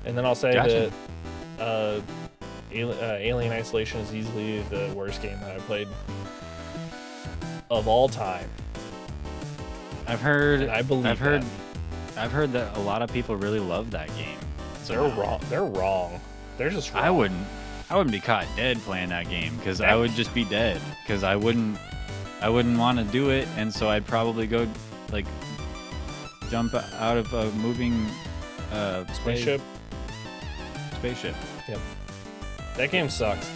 And then I'll say Gotcha. that Alien Isolation is easily the worst game that I played of all time. I've heard. And I believe I've heard. that. I've heard that a lot of people really love that game. They're wrong. They're wrong. They're just wrong. I wouldn't be caught dead playing that game because I would just be dead because I wouldn't want to do it, and so I'd probably go like jump out of a moving Spaceship. Yep. That game sucks.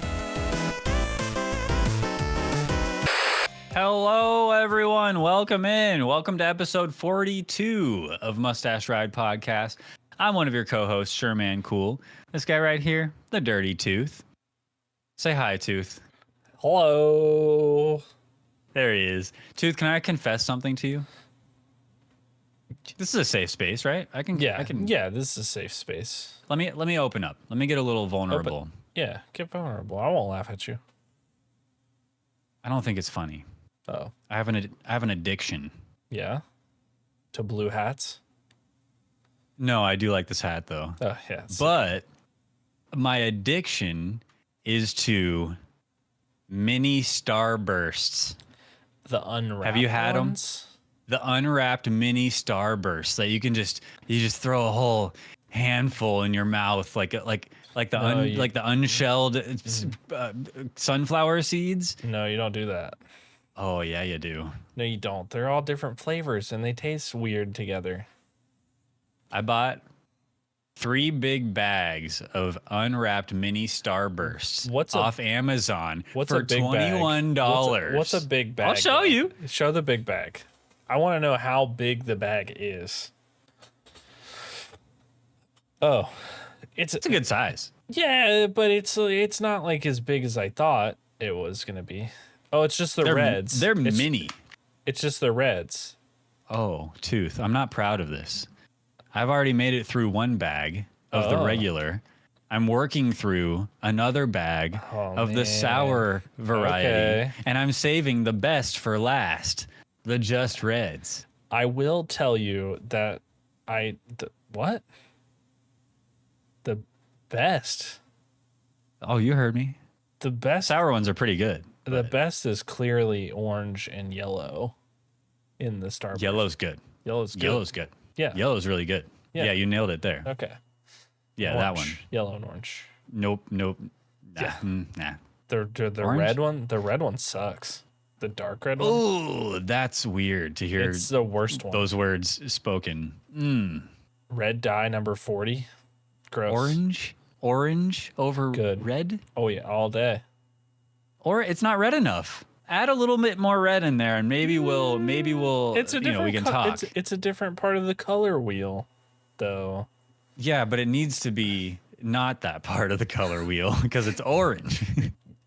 Hello, everyone. Welcome in. Welcome to episode 42 of Mustache Ride podcast. I'm one of your co-hosts, Sherman Cool. This guy right here, the Dirty Tooth. Say hi, Tooth. Hello. There he is. Tooth, can I confess something to you? This is a safe space, right? I can. Yeah, this is a safe space. Let me open up. Let me get a little vulnerable. Yeah, get vulnerable. I won't laugh at you. I don't think it's funny. Oh. I have an addiction. Yeah? To blue hats? No, I do like this hat though. Oh, yeah. But my addiction is to mini starbursts. The unwrapped Have you had ones? The unwrapped mini starbursts that you just throw a whole handful in your mouth like the unshelled sunflower seeds. No, you don't do that. Oh yeah, you do. No, you don't. They're all different flavors and they taste weird together. I bought 3 big bags of unwrapped mini starbursts off Amazon for $21. What's a big bag? I'll show you. Show the big bag. I want to know how big the bag is. Oh, it's a good size. Yeah, but it's not like as big as I thought it was gonna be. Oh, it's just the reds. They're mini. It's just the reds. Oh, Tooth, I'm not proud of this. I've already made it through one bag of the regular. I'm working through another bag of the sour variety, and I'm saving the best for last, the just reds. I will tell you that what? The best. Oh, you heard me. The best sour ones are pretty good. The best is clearly orange and yellow in the Starburst. Yellow's good. Yellow's good. Yeah. Yellow's really good. Yeah, you nailed it there. Okay. Yeah, orange. That one. Yellow and orange. Nope. Nah. Yeah. Nah. The red one. The red one sucks. The dark red one. Oh, that's weird to hear. It's the worst one. Those words spoken. Red dye number 40. Gross. Orange over red. Oh yeah, all day. Or it's not red enough. Add a little bit more red in there, and maybe we'll. It's a different. We can talk. It's a different part of the color wheel, though. Yeah, but it needs to be not that part of the color wheel because it's orange.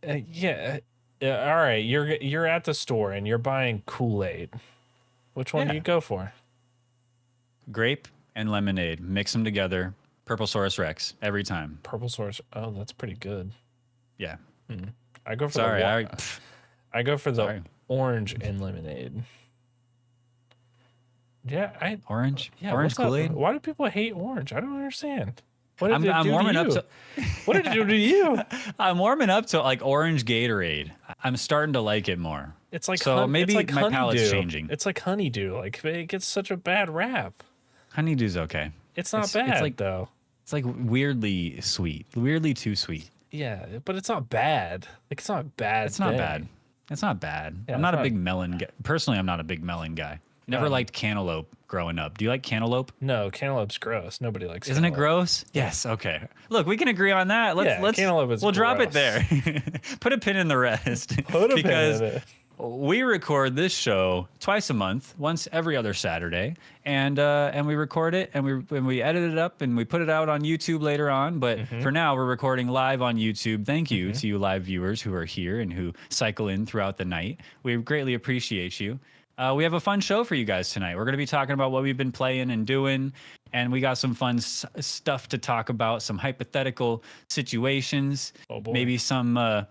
Yeah. All right. You're at the store and you're buying Kool-Aid. Which one do you go for? Grape and lemonade. Mix them together. Purplesaurus Rex every time. Purplesaurus. Oh, that's pretty good. Yeah. I go for I go for the orange and lemonade. Yeah, orange. Yeah, orange Kool-Aid. Why do people hate orange? I don't understand. What did I'm warming up to. What did it do to you? I'm warming up to like orange Gatorade. I'm starting to like it more. It's like maybe it's like my palate's honeydew. changing. It's like honeydew. Like it gets such a bad rap. Honeydew's okay. It's not bad. It's like though. It's like weirdly sweet. Weirdly too sweet. Yeah, but it's not bad. Like it's not bad. It's not bad. It's not bad. Yeah, I'm not a big melon guy. Personally, I'm not a big melon guy. Never liked cantaloupe growing up. Do you like cantaloupe? No, cantaloupe's gross. Nobody likes Isn't cantaloupe. it gross? Yes. Okay. Look, we can agree on that. Let's cantaloupe is we'll drop it gross. there. Put a pin in the rest. Because we record this show twice a month, once every other Saturday, and we record it and we edit it up and we put it out on YouTube later on. But for now, we're recording live on YouTube. Thank you to you live viewers who are here and who cycle in throughout the night. We greatly appreciate you. We have a fun show for you guys tonight. We're going to be talking about what we've been playing and doing, and we got some fun stuff to talk about, some hypothetical situations, maybe some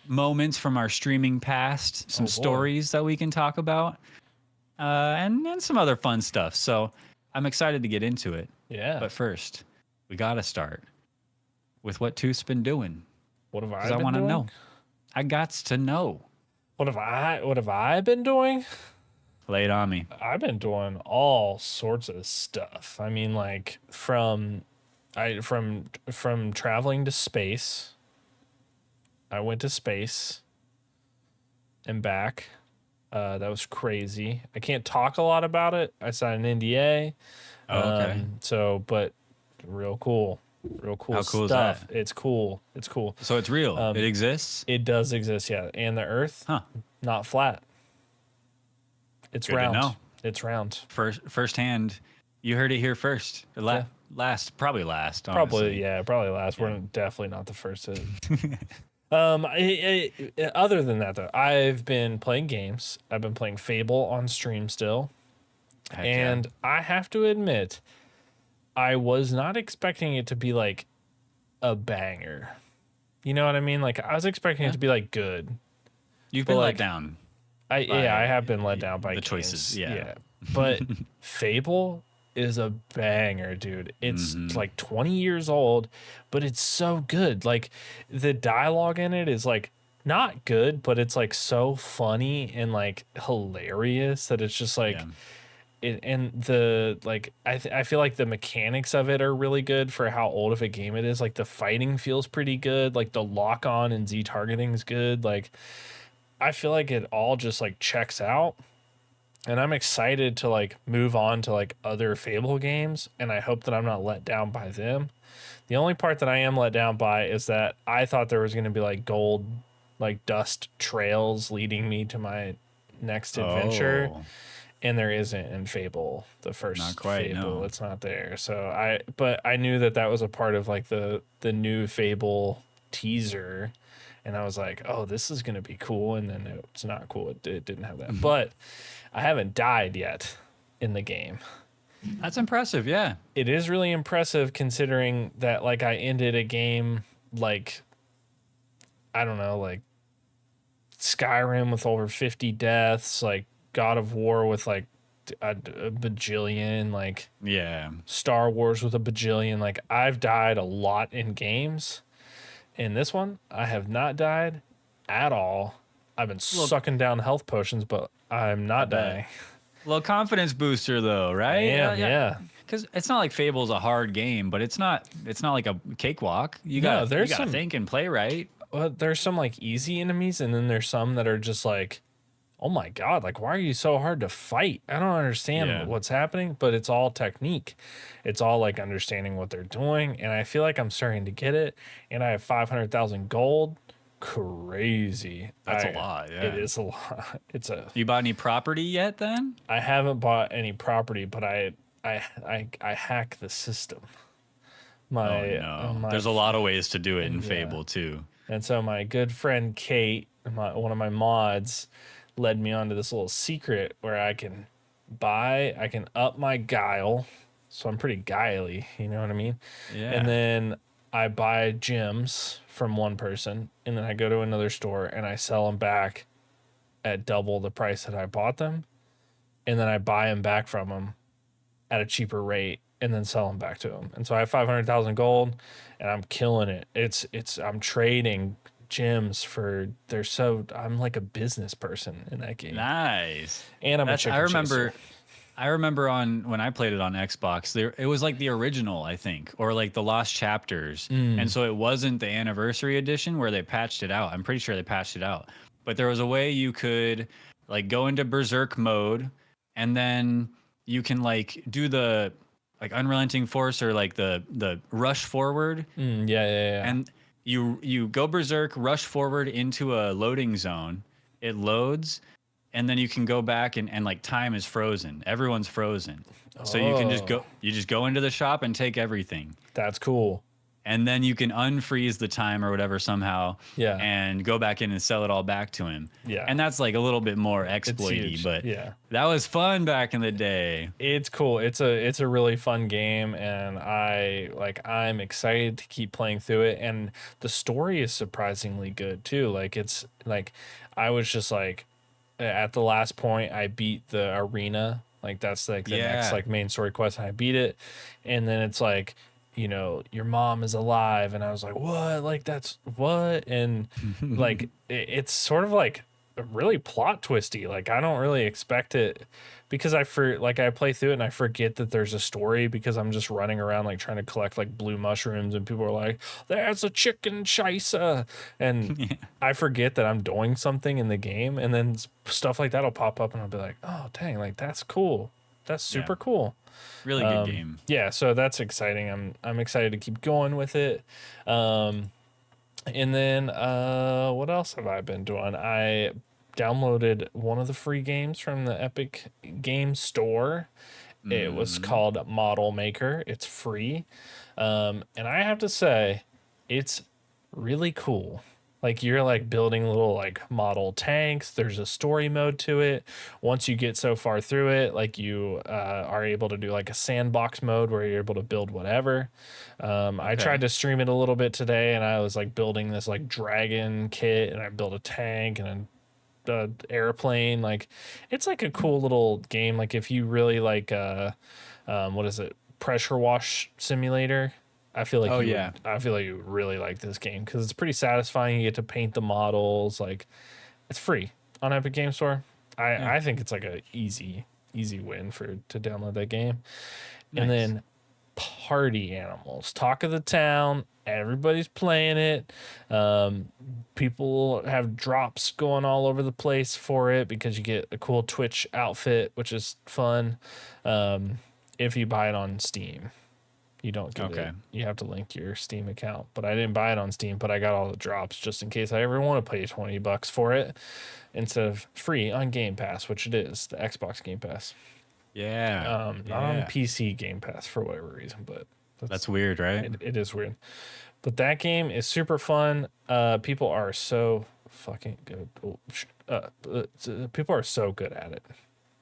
moments from our streaming past, some stories that we can talk about, and some other fun stuff. So I'm excited to get into it. Yeah. But first, we gotta start with what Tooth's been doing. What have I Because I been want to doing? know. I gots to know. What have I been doing? Lay it on me. I've been doing all sorts of stuff. I mean, like from traveling to space. I went to space and back. That was crazy. I can't talk a lot about it. I signed an NDA. Oh, okay. But real cool. Real cool How cool is stuff. that? It's cool. It's cool. So it's real. It exists? It does exist, yeah. And the Earth, Huh. not flat. It's Good to round. know. It's round. Firsthand, you heard it here first. Probably last. Honestly. Probably last. We're definitely not the first to. Other than that, though, I've been playing games. I've been playing Fable on stream still. Heck And yeah. I have to admit, I was not expecting it to be like a banger. You know what I mean? Like I was expecting it to be like good. You've But been like, let down. I have been let down by the games. choices. Yeah. But Fable is a banger, dude. It's like 20 years old, but it's so good. Like the dialogue in it is like not good, but it's like so funny and like hilarious that it's just like and the like I feel like the mechanics of it are really good for how old of a game it is. Like the fighting feels pretty good. Like the lock on and Z targeting is good. Like I feel like it all just like checks out. And I'm excited to like move on to like other Fable games, and I hope that I'm not let down by them. The only part that I am let down by is that I thought there was going to be like gold, like dust trails leading me to my next adventure, and there isn't in Fable, the first Not quite, Fable. no. It's not there. So but I knew that was a part of like the new Fable teaser, and I was like, oh, this is going to be cool, and then it's not cool. It didn't have that, but I haven't died yet in the game. That's impressive. Yeah. It is really impressive considering that like I ended a game like I don't know, like Skyrim with over 50 deaths, like God of War with like a bajillion, like Star Wars with a bajillion. Like I've died a lot in games. In this one, I have not died at all. I've been sucking down health potions, but I'm not dying. Little confidence booster though, right? Yeah. Because it's not like Fable's a hard game, but it's not like a cakewalk. You gotta think and play right. Well, there's some like easy enemies, and then there's some that are just like, oh my god, like why are you so hard to fight? I don't understand what's happening, but it's all technique. It's all like understanding what they're doing, and I feel like I'm starting to get it. And I have 500,000 gold. Crazy. That's a lot. Yeah, it is a lot. You bought any property yet? Then I haven't bought any property, but I hack the system. There's a lot of ways to do it in Fable too. And so my good friend Kate, one of my mods, led me onto this little secret where I can up my guile. So I'm pretty guiley, you know what I mean? Yeah. And then I buy gems from one person, and then I go to another store and I sell them back at double the price that I bought them. And then I buy them back from them at a cheaper rate and then sell them back to them. And so I have 500,000 gold and I'm killing it. I'm trading gems I'm like a business person in that game. Nice. And I'm a chicken chaser. I remember when I played it on Xbox, it was like the original, I think, or like the Lost Chapters. And so it wasn't the anniversary edition where they patched it out. I'm pretty sure they patched it out. But there was a way you could like go into Berserk mode, and then you can like do the like unrelenting force or like the rush forward. Yeah. And you go Berserk, rush forward into a loading zone. It loads. And then you can go back and like time is frozen. Everyone's frozen. So you can just go into the shop and take everything. That's cool. And then you can unfreeze the time or whatever somehow. Yeah. And go back in and sell it all back to him. Yeah. And that's like a little bit more exploity, but that was fun back in the day. It's cool. It's a really fun game, and I'm excited to keep playing through it. And the story is surprisingly good too. Like it's like I was just like at the last point I beat the arena. Like that's like the next like main story quest, and I beat it. And then it's like you know, your mom is alive. And I was like, what? Like, that's what? And like, it's sort of like really plot twisty. Like, I don't really expect it because I play through it and I forget that there's a story because I'm just running around like trying to collect like blue mushrooms and people are like, there's a chicken chaser. And Yeah. I forget that I'm doing something in the game. And then stuff like that will pop up and I'll be like, oh, dang, like that's cool. That's Yeah. super cool. Really good game. Yeah, so that's exciting. I'm excited to keep going with it. And then what else have I been doing? I downloaded one of the free games from the Epic Games Store. It was called Model Maker. It's free. And I have to say, it's really cool. Like you're like building little like model tanks. There's a story mode to it. Once you get so far through it, like you are able to do like a sandbox mode where you're able to build whatever. I tried to stream it a little bit today, and I was like building this like dragon kit, and I built a tank and a airplane. Like it's like a cool little game. Like if you really like what is it, pressure wash simulator, I feel like I feel like you would really like this game because it's pretty satisfying. You get to paint the models. Like it's free on Epic Game Store. I think it's like a easy win to download that game. Nice. And then Party Animals, talk of the town. Everybody's playing it. People have drops going all over the place for it because you get a cool Twitch outfit, which is fun. If you buy it on Steam, you don't get it. You have to link your Steam account. But I didn't buy it on Steam, but I got all the drops just in case I ever want to pay $20 for it instead of free on Game Pass, which it is, the Xbox Game Pass. Yeah. Not on PC Game Pass for whatever reason, but that's weird, right? It is weird. But that game is super fun. People are so fucking good. People are so good at it.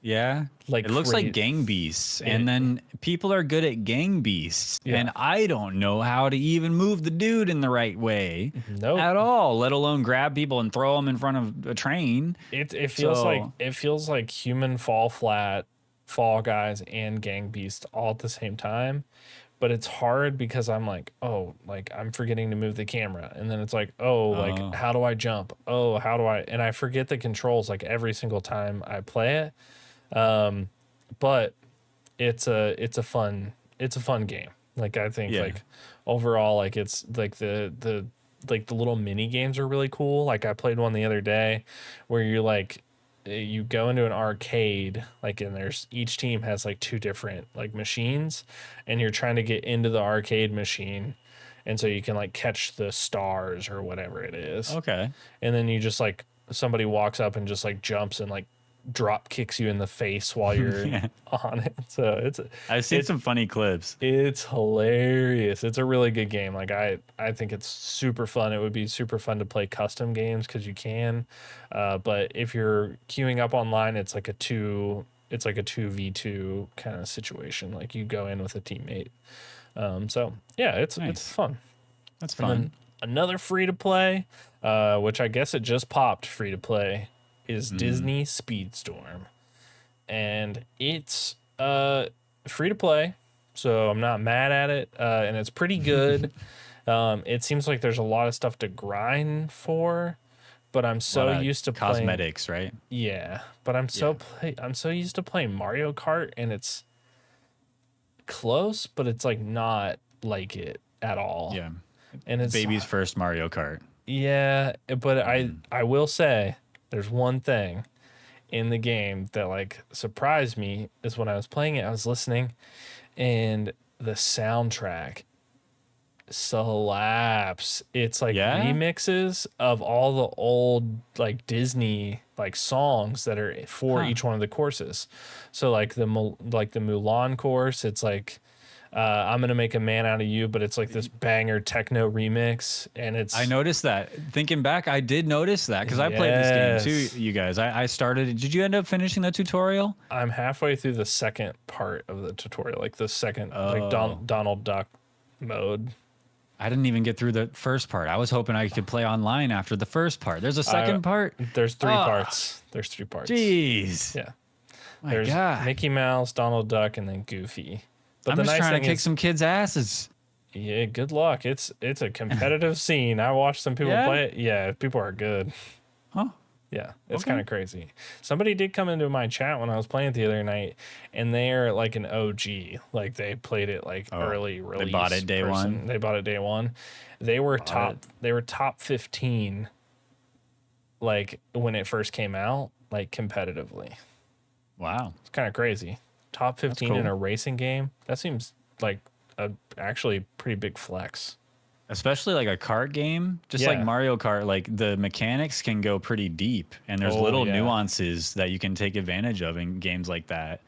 Yeah. Like it looks like Gang Beasts. And then people are good at Gang Beasts. Yeah. And I don't know how to even move the dude in the right way at all, let alone grab people and throw them in front of a train. It feels like human fall flat, Fall Guys, and Gang Beasts all at the same time. But it's hard because I'm like, oh, like I'm forgetting to move the camera. And then it's like, like, how do I jump? Oh, how do I? And I forget the controls like every single time I play it. But it's a fun game. Like I think like overall, like it's like the little mini games are really cool. Like I played one the other day where you're like, you go into an arcade, like, and there's each team has like two different like machines, and you're trying to get into the arcade machine, and so you can like catch the stars or whatever it is. Okay. And then you just like somebody walks up and just like jumps and like drop kicks you in the face while you're on it. So I've seen some funny clips. It's hilarious. It's a really good game. Like I think it's super fun. It would be super fun to play custom games because you can. But if you're queuing up online, it's like a 2v2 kind of situation. Like you go in with a teammate. So yeah, it's fun. That's fun. And then another free to play, which I guess it just popped free to play, is Disney Speedstorm. And it's free to play, so I'm not mad at it. And it's pretty good. It seems like there's a lot of stuff to grind for, but I'm so used to playing cosmetics, right? Yeah, but I'm so used to playing Mario Kart, and it's close, but it's like not like it at all. Yeah. And it's baby's first Mario Kart. Yeah, but I will say there's one thing in the game that like surprised me is when I was playing it, I was listening, and the soundtrack slaps. It's like remixes of all the old like Disney like songs that are for each one of the courses. So like the Mulan course, it's like I'm gonna make a man out of you, but it's like this banger techno remix, and it's. I noticed that. Thinking back, I did notice that because I played this game too. You guys, I started. Did you end up finishing the tutorial? I'm halfway through the second part of the tutorial, like the second like Donald Duck mode. I didn't even get through the first part. I was hoping I could play online after the first part. There's a second part. There's three parts. There's 3 parts. Jeez. Yeah. There's Mickey Mouse, Donald Duck, and then Goofy. But I'm just trying to kick some kids' asses. Yeah, good luck. It's a competitive scene. I watched some people Yeah? play it. Yeah, people are good. Huh? Yeah, it's Okay. kind of crazy. Somebody did come into my chat when I was playing it the other night, and they're like an OG. Like they played it like Oh, early they bought release it day person. one. They bought it day one. They were Bought it. top 15 like when it first came out, like competitively. Wow. It's kind of crazy. Top That's 15 in cool. a racing game. That seems like a actually pretty big flex. Especially like a kart game, just like Yeah. Mario Kart, like the mechanics can go pretty deep, and there's Oh little yeah. nuances that you can take advantage of in games like that.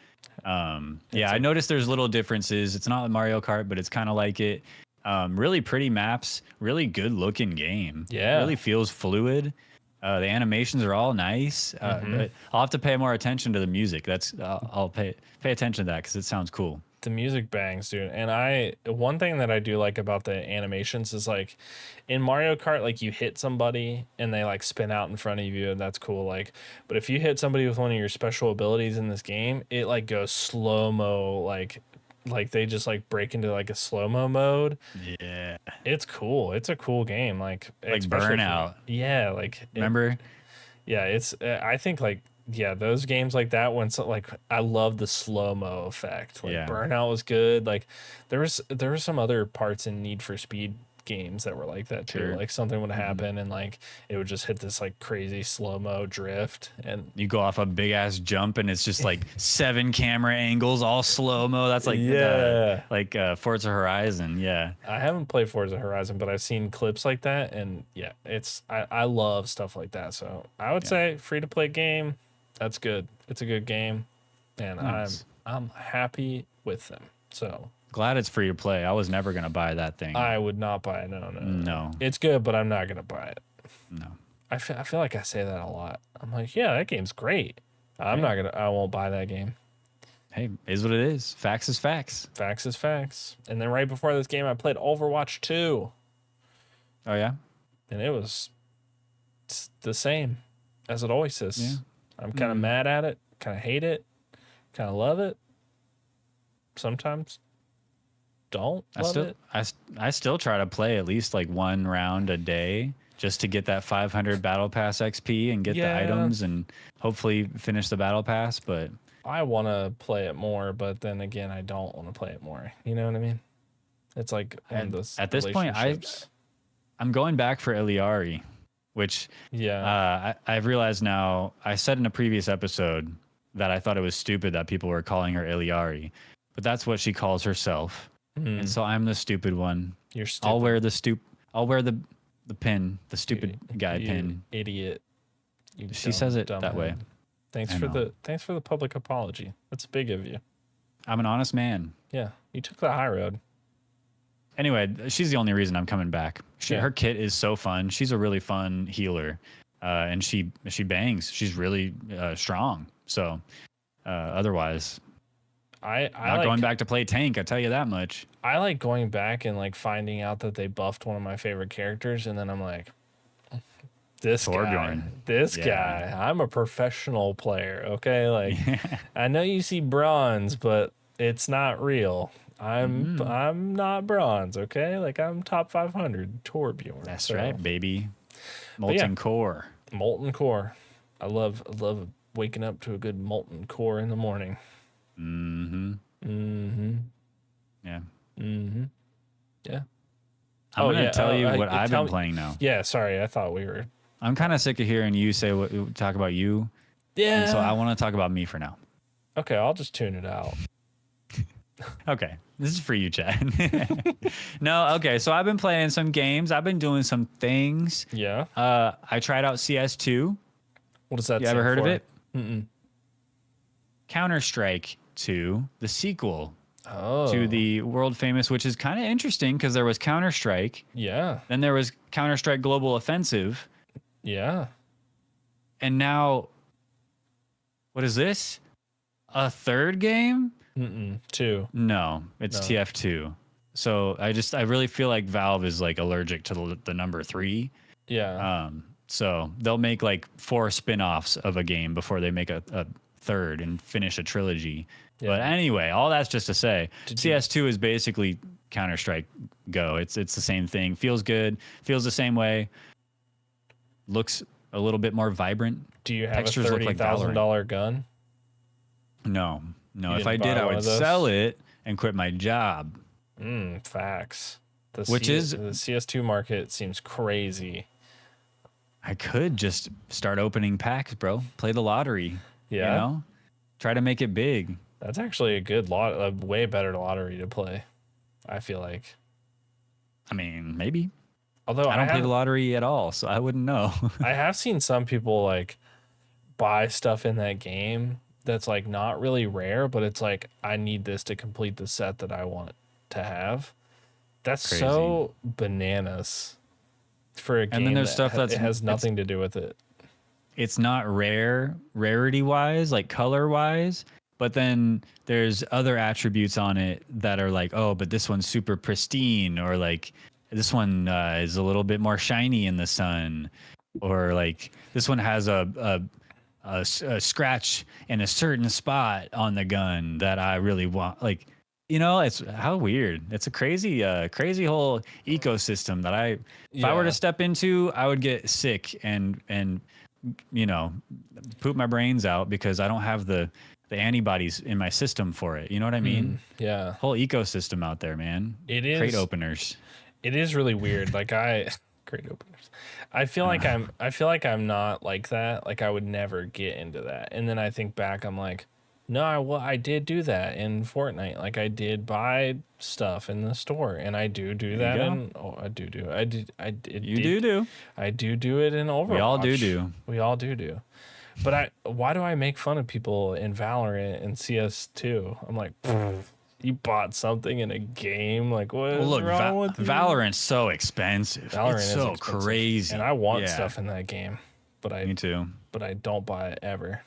Yeah, It's I a noticed there's little differences. It's not Mario Kart, but it's kind of like it. Really pretty maps, really good looking game. yeah. Really feels fluid. The animations are all nice. Mm-hmm. But I'll have to pay more attention to the music. I'll pay attention to that because it sounds cool. The music bangs, dude. And one thing that I do like about the animations is like in Mario Kart, like you hit somebody and they like spin out in front of you, and that's cool. Like, but if you hit somebody with one of your special abilities in this game, it like goes slow mo, like they just like break into like a slow mo mode. Yeah, It's cool. It's a cool game. Like like especially Burnout. yeah, like Remember? yeah, it's I think like yeah, those games like that when so like I love the slow-mo effect. Like Yeah, Burnout was good. Like there was some other parts in Need for Speed games that were like that too. sure. Like something would Mhm. happen and like it would just hit this like crazy slow-mo drift and You go off a big ass jump and it's just like 7 camera angles, all slow mo. That's yeah. like Forza Horizon. Yeah, I haven't played Forza Horizon, but I've seen clips like that and yeah, I love stuff like that. So I would yeah. say free to play game, that's good. It's a good game and Nice. I'm happy with them. So Glad it's free to play. I was never gonna buy that thing. I would not buy it. No, no, no, no. No, It's good, but I'm not gonna buy it. no. I feel like I say that a lot. I'm like, yeah, that game's great. I'm Hey, not gonna. I won't buy that game. hey, is what it is. Facts is facts. Facts is facts. And then right before this game, I played Overwatch 2, Oh yeah, and it's the same as it always yeah. is. I'm kind of mad at it, kind of hate it, kind of love it. Sometimes don't love it. I still try to play at least like 1 round a day just to get that 500 battle pass XP and get the Yeah, items and hopefully finish the battle pass. But I want to play it more, but then again, I don't want to play it more. You know what I mean? It's like one of those at this point, relationships. I'm going back for Iliari, which Yeah. I've realized now. I said in a previous episode that I thought it was stupid that people were calling her Iliari, but that's what she calls herself. Mm, And so I'm the stupid one. you're stupid. I'll wear the pin, the stupid guy you pin. idiot. You She says it that way. Thanks I for know. the public apology. That's big of you. I'm an honest man. Yeah, you took the high road. Anyway, she's the only reason I'm coming back. Yeah. Her kit is so fun. She's a really fun healer, and she bangs. She's really strong. So otherwise, I not like going back to play tank. I tell you that much. I like going back and like finding out that they buffed one of my favorite characters, and then I'm like, Torbjorn. this Yeah. guy. I'm a professional player. Okay, like I know you see bronze, but it's not real. I'm not bronze. Okay, like I'm top 500 Torbjorn. That's So, right, baby. But yeah. Molten core. Molten core. I love waking up to a good molten core in the morning. Mm-hmm. Mm-hmm. Yeah. Mm-hmm. Yeah. I'm gonna tell you what I've tell been me- playing now. Yeah, sorry. I thought we were. I'm kind of sick of hearing you talk about you, Yeah. and so I want to talk about me for now. Okay, I'll just tune it out. Okay, this is for you, Chad. No, okay. So I've been playing some games. I've been doing some things. Yeah. I tried out CS2. What does that? You ever stand heard of for? it? Mm-mm. Counter-Strike 2, the sequel Oh. to the world famous, which is kind of interesting because there was Counter-Strike, Yeah. then there was Counter-Strike Global Offensive, Yeah. and now what is this? A third game? Mm-mm. 2. No, it's No. TF2. So I really feel like Valve is like allergic to the number 3. Yeah. So they'll make like 4 spin-offs of a game before they make a third and finish a trilogy. Yeah. But anyway, all that's just to say, Did you- CS2 is basically Counter-Strike Go. It's the same thing. Feels good. Feels the same way. Looks a little bit more vibrant. Do you have Textures a look like $30,000 gun? No. You If I didn't did, buy I one would of those? sell it and quit my job. Facts. The CS2 market seems crazy. I could just start opening packs, bro. Play the lottery. Yeah. You know? Try to make it big. That's actually a way better lottery to play, I feel like. I mean, maybe. Although I don't play the lottery at all, so I wouldn't know. I have seen some people like buy stuff in that game that's like not really rare, but it's like, I need this to complete the set that I want to have. That's Crazy. so bananas for a game. And then there's stuff it has nothing to do with it. It's not rarity wise, like color wise, but then there's other attributes on it that are like, oh, but this one's super pristine, or like this one is a little bit more shiny in the sun, or like this one has a scratch in a certain spot on the gun that I really want. Like, you know, it's how weird. It's a crazy whole ecosystem that if I were to step into, I would get sick and you know, poop my brains out because I don't have the antibodies in my system for it. You know what I mean? Yeah. Whole ecosystem out there, man. It is crate openers. It is really weird. Like crate openers. I feel like I'm not like that. Like I would never get into that. And then I think back, I'm like, no, I did do that in Fortnite. Like I did buy stuff in the store, and I do that. I do. I do it in Overwatch. We all do. We all do. But why do I make fun of people in Valorant and CS2? I'm like, you bought something in a game. Like, what is wrong with you? Valorant's so expensive. It's so crazy. And I want stuff in that game. Me too. But I don't buy it ever.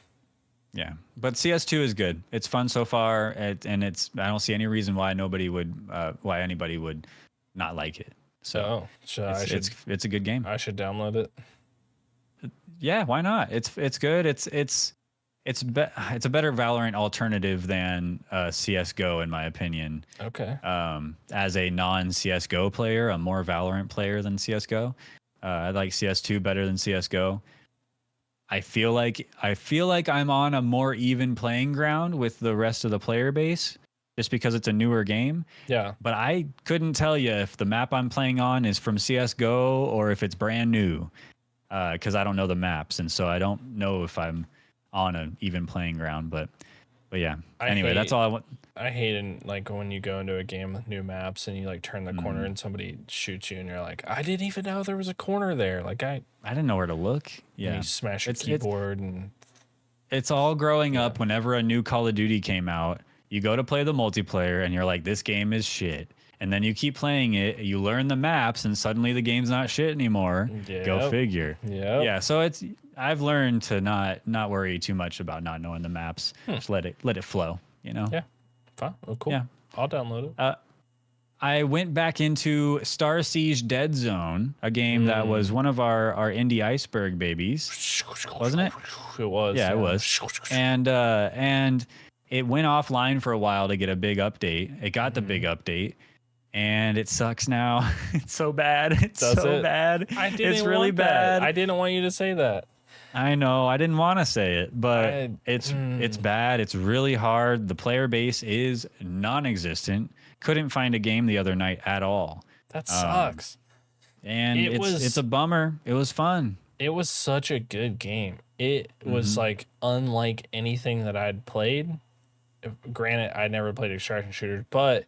Yeah, but CS2 is good. It's fun so far, and I don't see any reason why anybody would not like it. So it's a good game. I should download it. Yeah, why not? It's good. It's a better Valorant alternative than CS:GO in my opinion. Okay. As a non-CS:GO player, a more Valorant player than CS:GO. I like CS2 better than CS:GO. I feel like I'm on a more even playing ground with the rest of the player base just because it's a newer game. Yeah. But I couldn't tell you if the map I'm playing on is from CS:GO or if it's brand new because I don't know the maps. And so I don't know if I'm on an even playing ground. But yeah. Anyway, that's all I want. I hate like when you go into a game with new maps and you like turn the corner and somebody shoots you and you're like, I didn't even know there was a corner there. Like I didn't know where to look. Yeah. And you smash your keyboard and it's all growing up. Whenever a new Call of Duty came out, you go to play the multiplayer and you're like, this game is shit. And then you keep playing it, you learn the maps, and suddenly the game's not shit anymore. Yep. Go figure. Yeah. So I've learned to not worry too much about not knowing the maps. Just let it flow. You know. Yeah. Fine. Oh, cool. Yeah. I'll download it. I went back into Star Siege Dead Zone, a game that was one of our Indie Iceberg babies, wasn't it? It was. Yeah, it was. And it went offline for a while to get a big update. It got the big update. And it sucks now. It's so bad. It's bad. It's really bad. I didn't want you to say that. I know. I didn't want to say it, but it's bad. It's really hard. The player base is non-existent. Couldn't find a game the other night at all. That sucks. And it's a bummer. It was fun. It was such a good game. It was like unlike anything that I'd played. Granted, I never played extraction shooters, but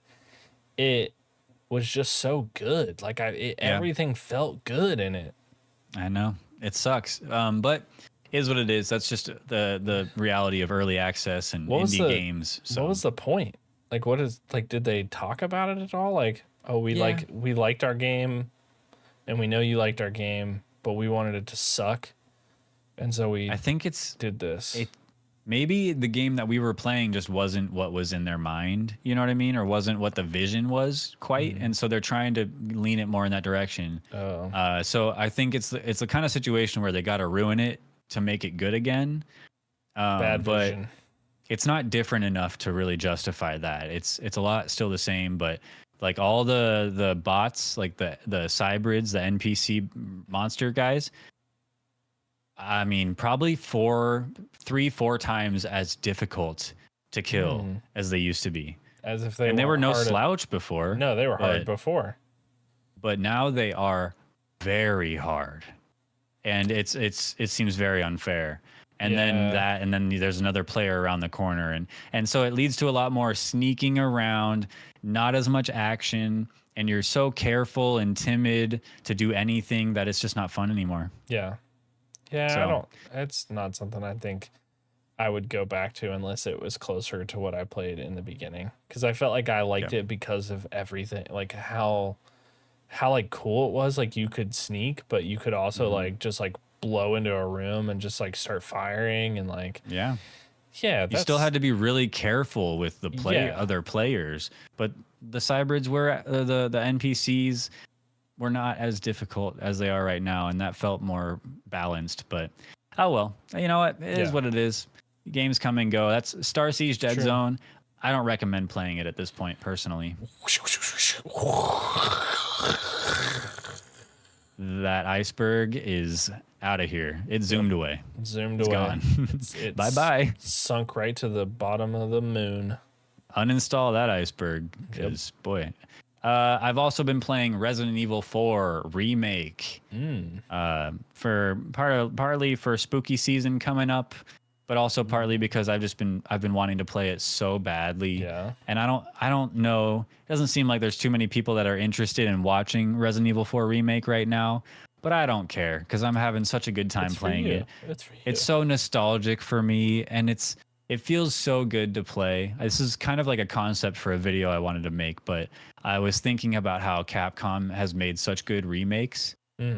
it was just so good. Like everything felt good in it. I know. It sucks. But it is what it is. That's just the reality of early access and indie games. So what was the point? Like did they talk about it at all? Like, oh, we liked our game and we know you liked our game, but we wanted it to suck. And so I think did this. Maybe the game that we were playing just wasn't what was in their mind, you know what I mean? Or wasn't what the vision was quite. And so they're trying to lean it more in that direction. Oh. So I think it's the kind of situation where they got to ruin it to make it good again. Bad vision. But it's not different enough to really justify that. It's a lot still the same, but like all the bots, like the cybrids, the NPC monster guys. I mean, probably 3-4 times as difficult to kill as they used to be. As if they and they were no hard slouch before. No, they were hard before. But now they are very hard. And it seems very unfair. And then there's another player around the corner, and so it leads to a lot more sneaking around, not as much action, and you're so careful and timid to do anything that it's just not fun anymore. Yeah. So, it's not something I think I would go back to unless it was closer to what I played in the beginning, because I felt like I liked it because of everything, like how like cool it was. Like you could sneak, but you could also like just like blow into a room and just like start firing and like you still had to be really careful with the other players, but the cybrids were the NPCs were not as difficult as they are right now, and that felt more balanced. But oh well, you know what, it is what it is. Games come and go. That's Star Siege Dead Zone. I don't recommend playing it at this point personally. That iceberg is out of here. It zoomed away. It's gone. It's bye-bye. Sunk right to the bottom of the moon. Uninstall that iceberg, because boy. I've also been playing Resident Evil 4 Remake. For partly for spooky season coming up, but also partly because I've been wanting to play it so badly. Yeah. And I don't know. It doesn't seem like there's too many people that are interested in watching Resident Evil 4 Remake right now, but I don't care because I'm having such a good time playing it. It's for you. It's so nostalgic for me, and it feels so good to play. This is kind of like a concept for a video I wanted to make, but I was thinking about how Capcom has made such good remakes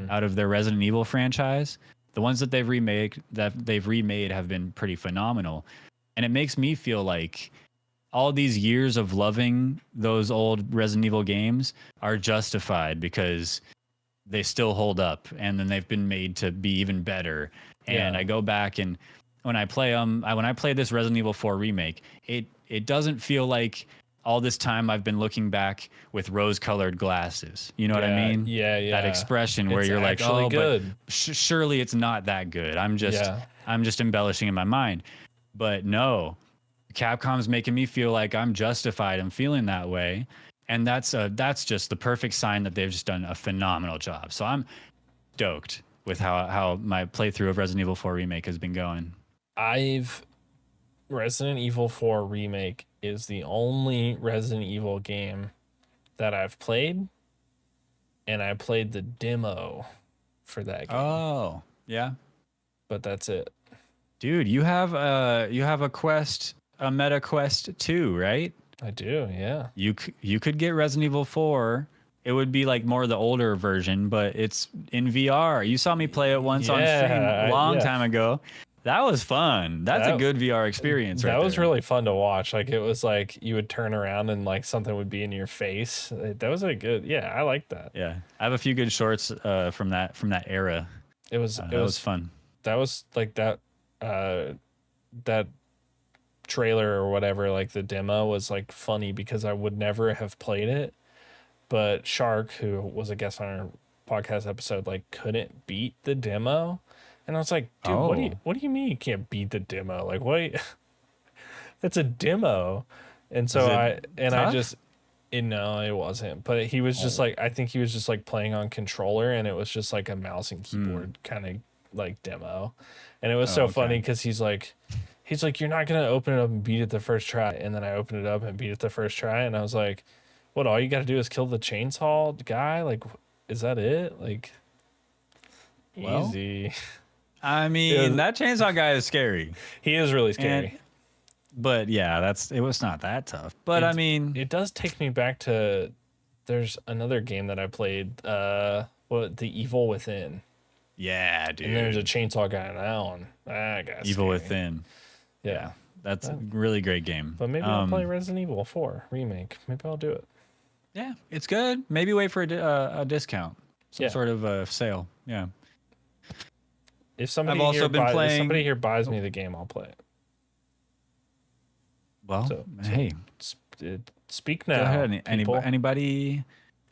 out of their Resident Evil franchise. The ones that they've remade have been pretty phenomenal. And it makes me feel like all these years of loving those old Resident Evil games are justified because they still hold up, and then they've been made to be even better. And I go back, and when I play when I play this Resident Evil 4 remake, it doesn't feel like all this time I've been looking back with rose-colored glasses. You know what I mean? Yeah. That expression where you're like, oh, good. But surely it's not that good. I'm just embellishing in my mind. But no, Capcom's making me feel like I'm justified in feeling that way, and that's just the perfect sign that they've just done a phenomenal job. So I'm stoked with how my playthrough of Resident Evil 4 Remake has been going. Resident Evil 4 Remake is the only Resident Evil game that I've played, and I played the demo for that game. Oh, yeah. But that's it. Dude, you have a quest, a meta quest 2, right? I do, yeah. You could get Resident Evil 4. It would be like more the older version, but it's in VR. You saw me play it once on stream a long time ago. That was fun. That's a good VR experience right there. That was really fun to watch. Like, it was like you would turn around and like something would be in your face. That was a good, I like that. Yeah. I have a few good shorts from that era. It was fun. That was like that trailer or whatever, like the demo was like funny because I would never have played it. But Shark, who was a guest on our podcast episode, like couldn't beat the demo. And I was like, dude, what do you mean you can't beat the demo? Like, what? It's a demo. And so no, it wasn't. But he was just like, I think he was just like playing on controller, and it was just like a mouse and keyboard kind of like demo. And it was so funny because he's like, you're not going to open it up and beat it the first try. And then I opened it up and beat it the first try. And I was like, what, all you got to do is kill the chainsaw guy? Like, is that it? Like, easy. I mean, that chainsaw guy is scary. He is really scary. But yeah, it was not that tough. But I mean, it does take me back to, there's another game that I played, The Evil Within. Yeah, dude. And there's a chainsaw guy in that one. That guy's Evil scary. Within. Yeah. That's a really great game. But maybe I'll play Resident Evil 4 Remake. Maybe I'll do it. Yeah, it's good. Maybe wait for a discount. Some sort of a sale. Yeah. If somebody here buys me the game, I'll play it. Well, hey, Speak Go now, ahead. people. Anybody?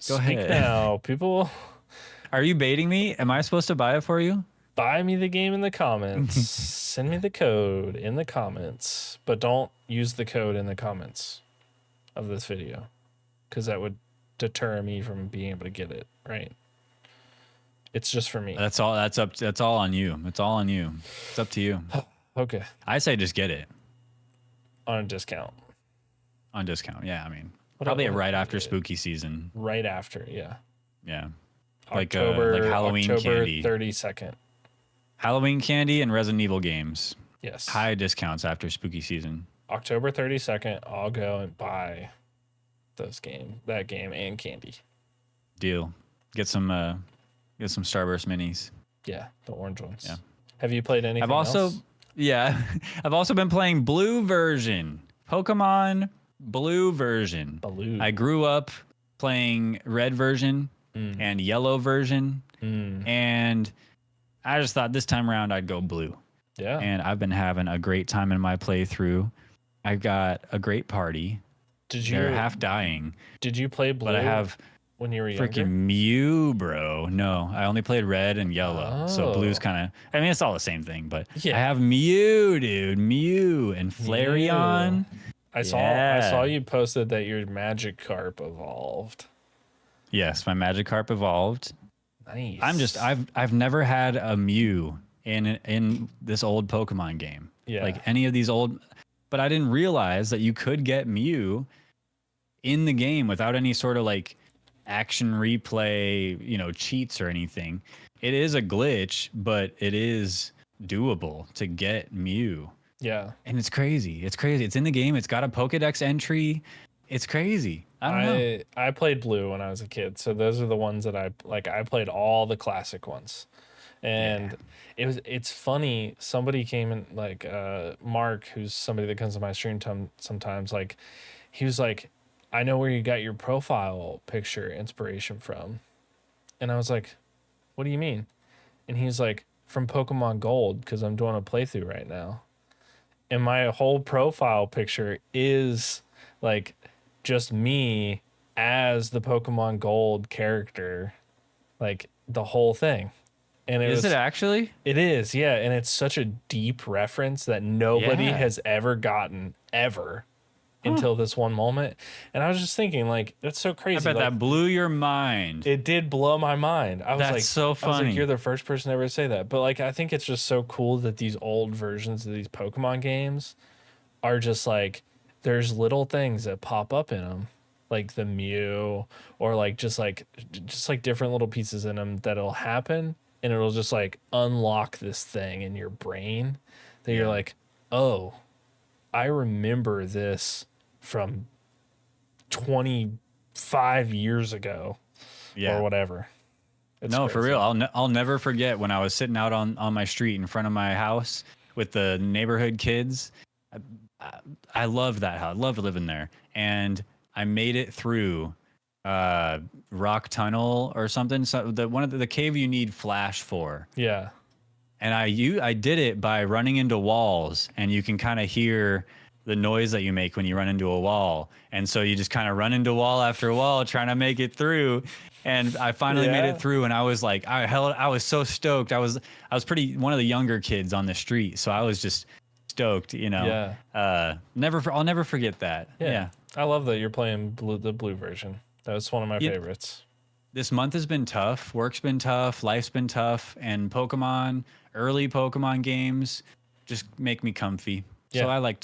Go Speak ahead. now, people. Are you baiting me? Am I supposed to buy it for you? Buy me the game in the comments. Send me the code in the comments, but don't use the code in the comments of this video, because that would deter me from being able to get it. Right? It's just for me. That's all. That's all on you. It's all on you. It's up to you. Okay. I say just get it On a discount. on discount. Yeah, I mean, What probably else? right after spooky season. Right after, yeah. Yeah, October, like Halloween October candy, 32nd. Halloween candy, and Resident Evil games. Yes. High discounts after spooky season. October 32nd, I'll go and buy that game and candy. Deal. Get some Starburst minis. Yeah, the orange ones. Yeah. Have you played anything else? Yeah, I've also been playing blue version, Pokemon blue version. Blue. I grew up playing red version and yellow version, and I just thought this time around I'd go blue. Yeah. And I've been having a great time in my playthrough. I got a great party. They're half dying. Did you play blue? But I have when you were younger? freaking Mew, bro. No, I only played red and yellow. So blue's kind of, I mean, it's all the same thing, but Yeah. I have Mew, dude. Mew and Flareon. I saw you posted that your Magikarp evolved. Yes, my Magikarp evolved. Nice. I've never had a Mew in this old Pokemon game. Yeah. Like any of these old, but I didn't realize that you could get Mew in the game without any sort of like action replay, cheats or anything. It is a glitch, but it is doable to get Mew. Yeah. And it's crazy. It's crazy. It's in the game. It's got a Pokedex entry. It's crazy. I don't know. I played blue when I was a kid, so those are the ones that I played all the classic ones. And it's funny, somebody came in, like Mark, who's somebody that comes to my stream sometimes, like he was like, I know where you got your profile picture inspiration from. And I was like, what do you mean? And he's like, from Pokemon Gold, because I'm doing a playthrough right now. And my whole profile picture is like just me as the Pokemon Gold character, like the whole thing. And Is it actually? It is, yeah. And it's such a deep reference that nobody has ever gotten ever until this one moment. And I was just thinking, like, that's so crazy. I bet that blew your mind. It did blow my mind. I was That's like, so funny. I was like, you're the first person to ever say that. But like, I think it's just so cool that these old versions of these Pokemon games are just like, there's little things that pop up in them, like the Mew, or like just like different little pieces in them that'll happen, and it'll just like unlock this thing in your brain that you're like, oh, I remember this from 25 years ago, or whatever. It's no, crazy. for real. I'll never forget when I was sitting out on my street in front of my house with the neighborhood kids. I loved that house. I loved living there. And I made it through Rock Tunnel or something. So the cave you need flash for. Yeah. And I did it by running into walls, and you can kind of hear the noise that you make when you run into a wall. And so you just kind of run into wall after wall trying to make it through. And I finally made it through, and I was like, I was so stoked. I was one of the younger kids on the street, so I was just stoked, Yeah. I'll never forget that. Yeah. I love that you're playing the blue version. That was one of my favorites. This month has been tough. Work's been tough. Life's been tough. And early Pokemon games just make me comfy. Yeah. So I like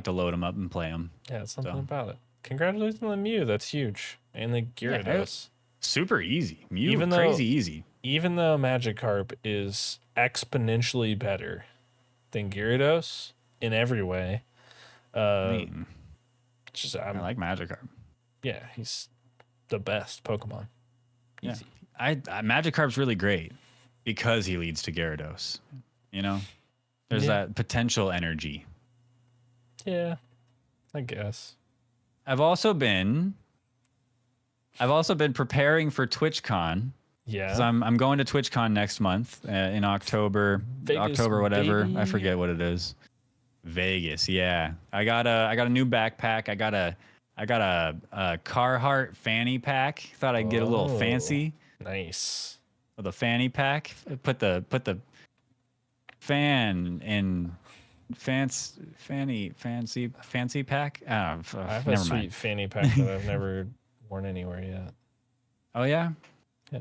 to load them up and play them. Yeah, it's something about it. Congratulations on the Mew. That's huge. And the Gyarados. Super easy. Mew, Even crazy easy. Even though Magikarp is exponentially better than Gyarados in every way. I like Magikarp. Yeah, he's the best Pokemon. Easy. Yeah. Magikarp's really great because he leads to Gyarados. There's that potential energy. Yeah, I guess. I've also been preparing for TwitchCon. Yeah. 'Cause I'm going to TwitchCon next month in October. Vegas, Whatever. baby. I forget what it is. Vegas, yeah. I got a new backpack. I got a I got a Carhartt fanny pack. Thought I'd get a little Oh, fancy nice. with a fanny pack. Put the fan in fancy pack. I have a Never mind. sweet fanny pack that I've never worn anywhere yet. Oh yeah, Yeah.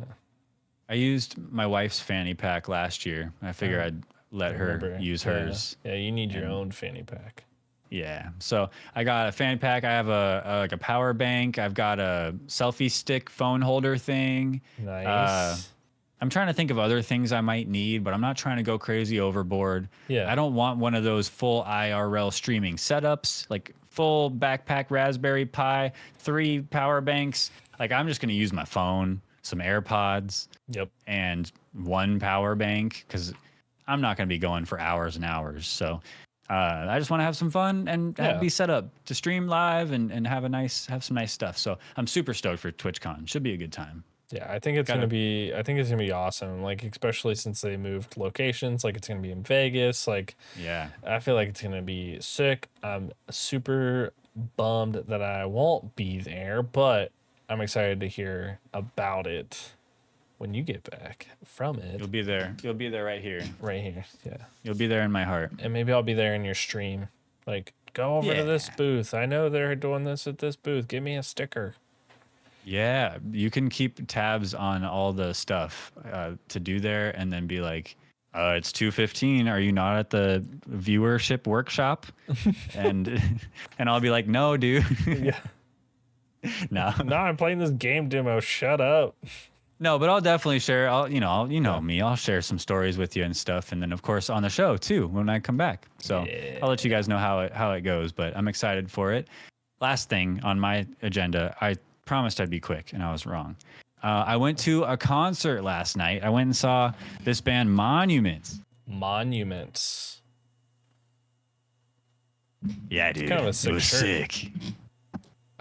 I used my wife's fanny pack last year. I figure I'd let I her remember. use Yeah. hers. Yeah, you need your And own fanny pack. yeah, so I got a fanny pack. I have like a power bank. I've got a selfie stick phone holder thing. Uh, Nice. I'm trying to think of other things I might need, but I'm not trying to go crazy overboard. Yeah. I don't want one of those full IRL streaming setups, like full backpack Raspberry Pi, 3 power banks. Like I'm just going to use my phone, some AirPods, Yep. and 1 power bank because I'm not going to be going for hours and hours. So I just want to have some fun and Yeah. be set up to stream live and have some nice stuff. So I'm super stoked for TwitchCon. Should be a good time. Yeah, I think it's Gotta gonna be. I think it's gonna be awesome. Like especially since they moved locations. Like it's gonna be in Vegas. Like Yeah. I feel like it's gonna be sick. I'm super bummed that I won't be there, but I'm excited to hear about it when you get back from it. You'll be there. You'll be there right here. Right here. Yeah. You'll be there in my heart. And maybe I'll be there in your stream. Like, go over to this Yeah. booth. I know they're doing this at this booth. Give me a sticker. Yeah, you can keep tabs on all the stuff to do there, and then be like, "It's 2:15. Are you not at the viewership workshop?" and and I'll be like, "No, dude. Yeah. No, No, I'm playing this game demo. Shut up. no." But I'll definitely share. You know Yeah. me. I'll share some stories with you and stuff, and then of course on the show too when I come back. So Yeah. I'll let you guys know how it goes. But I'm excited for it. Last thing on my agenda, I promised I'd be quick, and I was wrong. I went to a concert last night. I went and saw this band Monuments. Monuments. Yeah, dude. kind of a It sick was shirt. sick.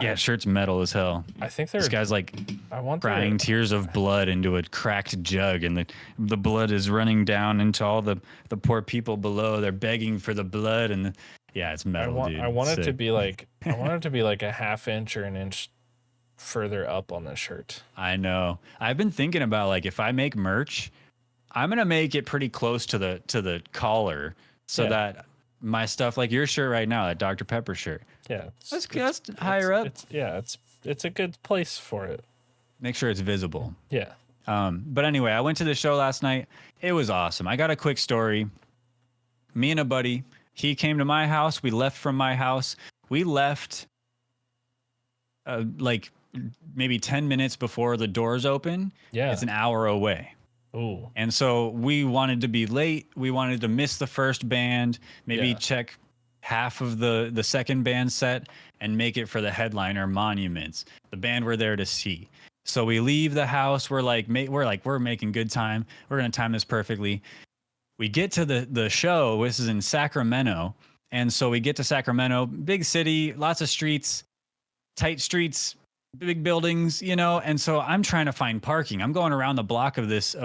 Yeah, shirt's metal as hell. I think they're. This guy's like I want crying to. tears of blood into a cracked jug, and the blood is running down into all the poor people below. They're begging for the blood, and yeah, it's metal, dude. I want it to Sick. be like. I want it to be like a half inch or an inch further up on the shirt. I know. I've been thinking about like if I make merch, I'm gonna make it pretty close to the collar so Yeah. that my stuff, like your shirt right now, that Dr. Pepper shirt, Yeah. that's higher up. It's a good place for it. Make sure it's visible. Yeah. But anyway, I went to the show last night. It was awesome. I got a quick story. Me and a buddy, he came to my house. We left from my house. We left like maybe 10 minutes before the doors open. Yeah. It's an hour away. Ooh. And so we wanted to be late. We wanted to miss the first band, maybe Yeah. check half of the second band set and make it for the headliner Monuments, the band we're there to see. So we leave the house. We're making good time. We're going to time this perfectly. We get to the show. This is in Sacramento. And so we get to Sacramento, big city, lots of streets, tight streets, big buildings, and so I'm trying to find parking. I'm going around the block of this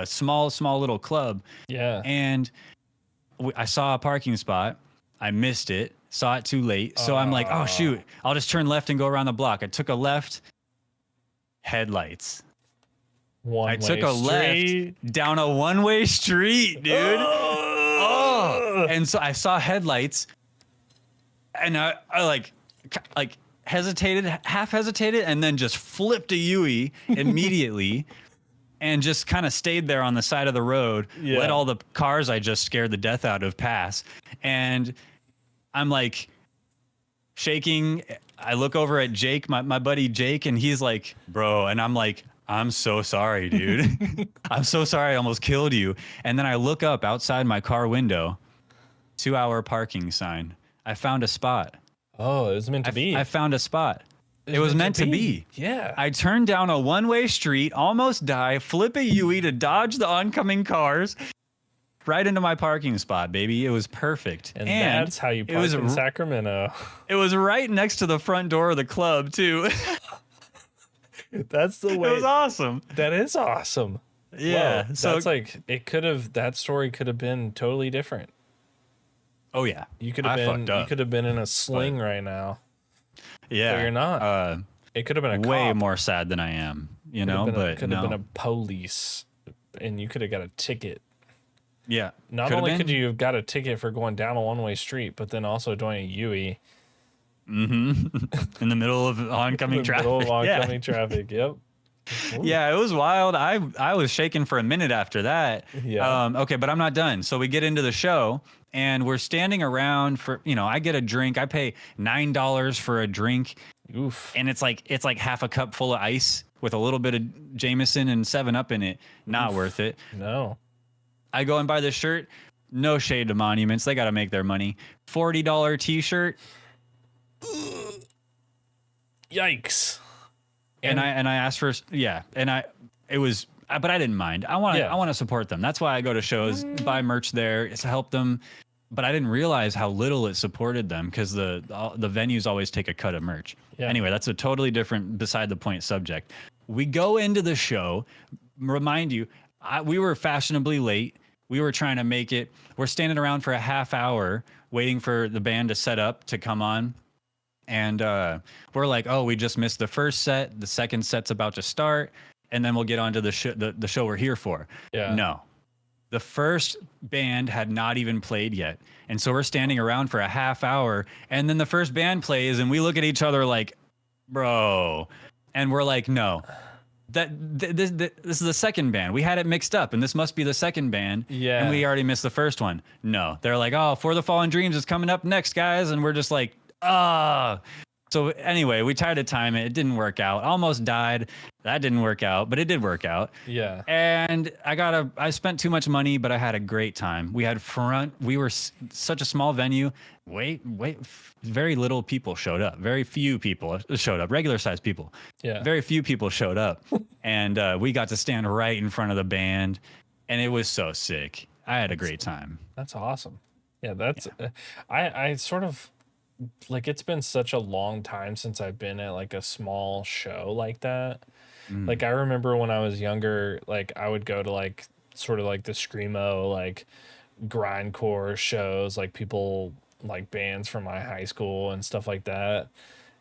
small little club, Yeah. and I saw a parking spot. I missed it, saw it too late, so I'm like, oh shoot, I'll just turn left and go around the block. I took a left, headlights. I took a left down a one-way street, dude. Oh, and so I saw headlights, and I like half hesitated, and then just flipped a Yui immediately and just kind of stayed there on the side of the road, let all the cars I just scared the death out of pass. And I'm like shaking. I look over at Jake, my buddy Jake, and he's like, bro. And I'm like, I'm so sorry, dude. I'm so sorry I almost killed you. And then I look up outside my car window, 2-hour parking sign. I found a spot. Oh, it was meant to be. I found a spot. It was meant to be. Yeah. I turned down a one-way street, almost die, flip a Yui to dodge the oncoming cars, right into my parking spot, baby. It was perfect. And that's how you park in Sacramento. It was right next to the front door of the club, too. That's the way. It was awesome. That is awesome. Yeah. Whoa, So that's like that story could have been totally different. Oh yeah. You could have been fucked up. You could have been in a sling right now. Yeah. But you're not. It could have been a way cop. more sad than I am, you know, but could have been a police, and you could have got a ticket. Yeah. Not only could you have got a ticket for going down a one-way street, but then also doing a UE. Mm-hmm. In the middle of oncoming traffic. Middle of oncoming traffic. Yep. Ooh. Yeah, it was wild. I was shaking for a minute after that. Yeah. Okay, but I'm not done. So we get into the show and we're standing around for, you know, I get a drink. I pay $9 for a drink. Oof. And it's like half a cup full of ice with a little bit of Jameson and 7-Up in it. Not worth it. No. I go and buy this shirt. No shade to Monuments. They got to make their money. $40 t-shirt. Yikes. And I asked for, yeah. And but I didn't mind. I want to support them. That's why I go to shows, buy merch there. It's to help them. But I didn't realize how little it supported them because the venues always take a cut of merch. Yeah. Anyway, that's a totally different, beside the point subject. We go into the show. Remind you, we were fashionably late. We were trying to make it. We're standing around for a half hour waiting for the band to set up to come on. And we're like, oh, we just missed the first set. The second set's about to start. And then we'll get on to the show we're here for. Yeah. No. The first band had not even played yet. And so we're standing around for a half hour. And then the first band plays and we look at each other like, bro. And we're like, no. This is the second band. We had it mixed up, and this must be the second band. Yeah. And we already missed the first one. No. They're like, oh, For the Fallen Dreams is coming up next, guys. And we're just like, ah. So anyway, we tried to time it. It didn't work out. Almost died. That didn't work out, but it did work out. Yeah. And I spent too much money, but I had a great time. We were such a small venue. Very little people showed up. Very few people showed up. Regular sized people. Yeah. Very few people showed up. And we got to stand right in front of the band, and it was so sick. I had a great time. That's awesome. Yeah, I sort of, like, it's been such a long time since I've been at like a small show like that. Like, I remember when I was younger, like I would go to like sort of like the screamo, like grindcore shows, like people, like bands from my high school and stuff like that.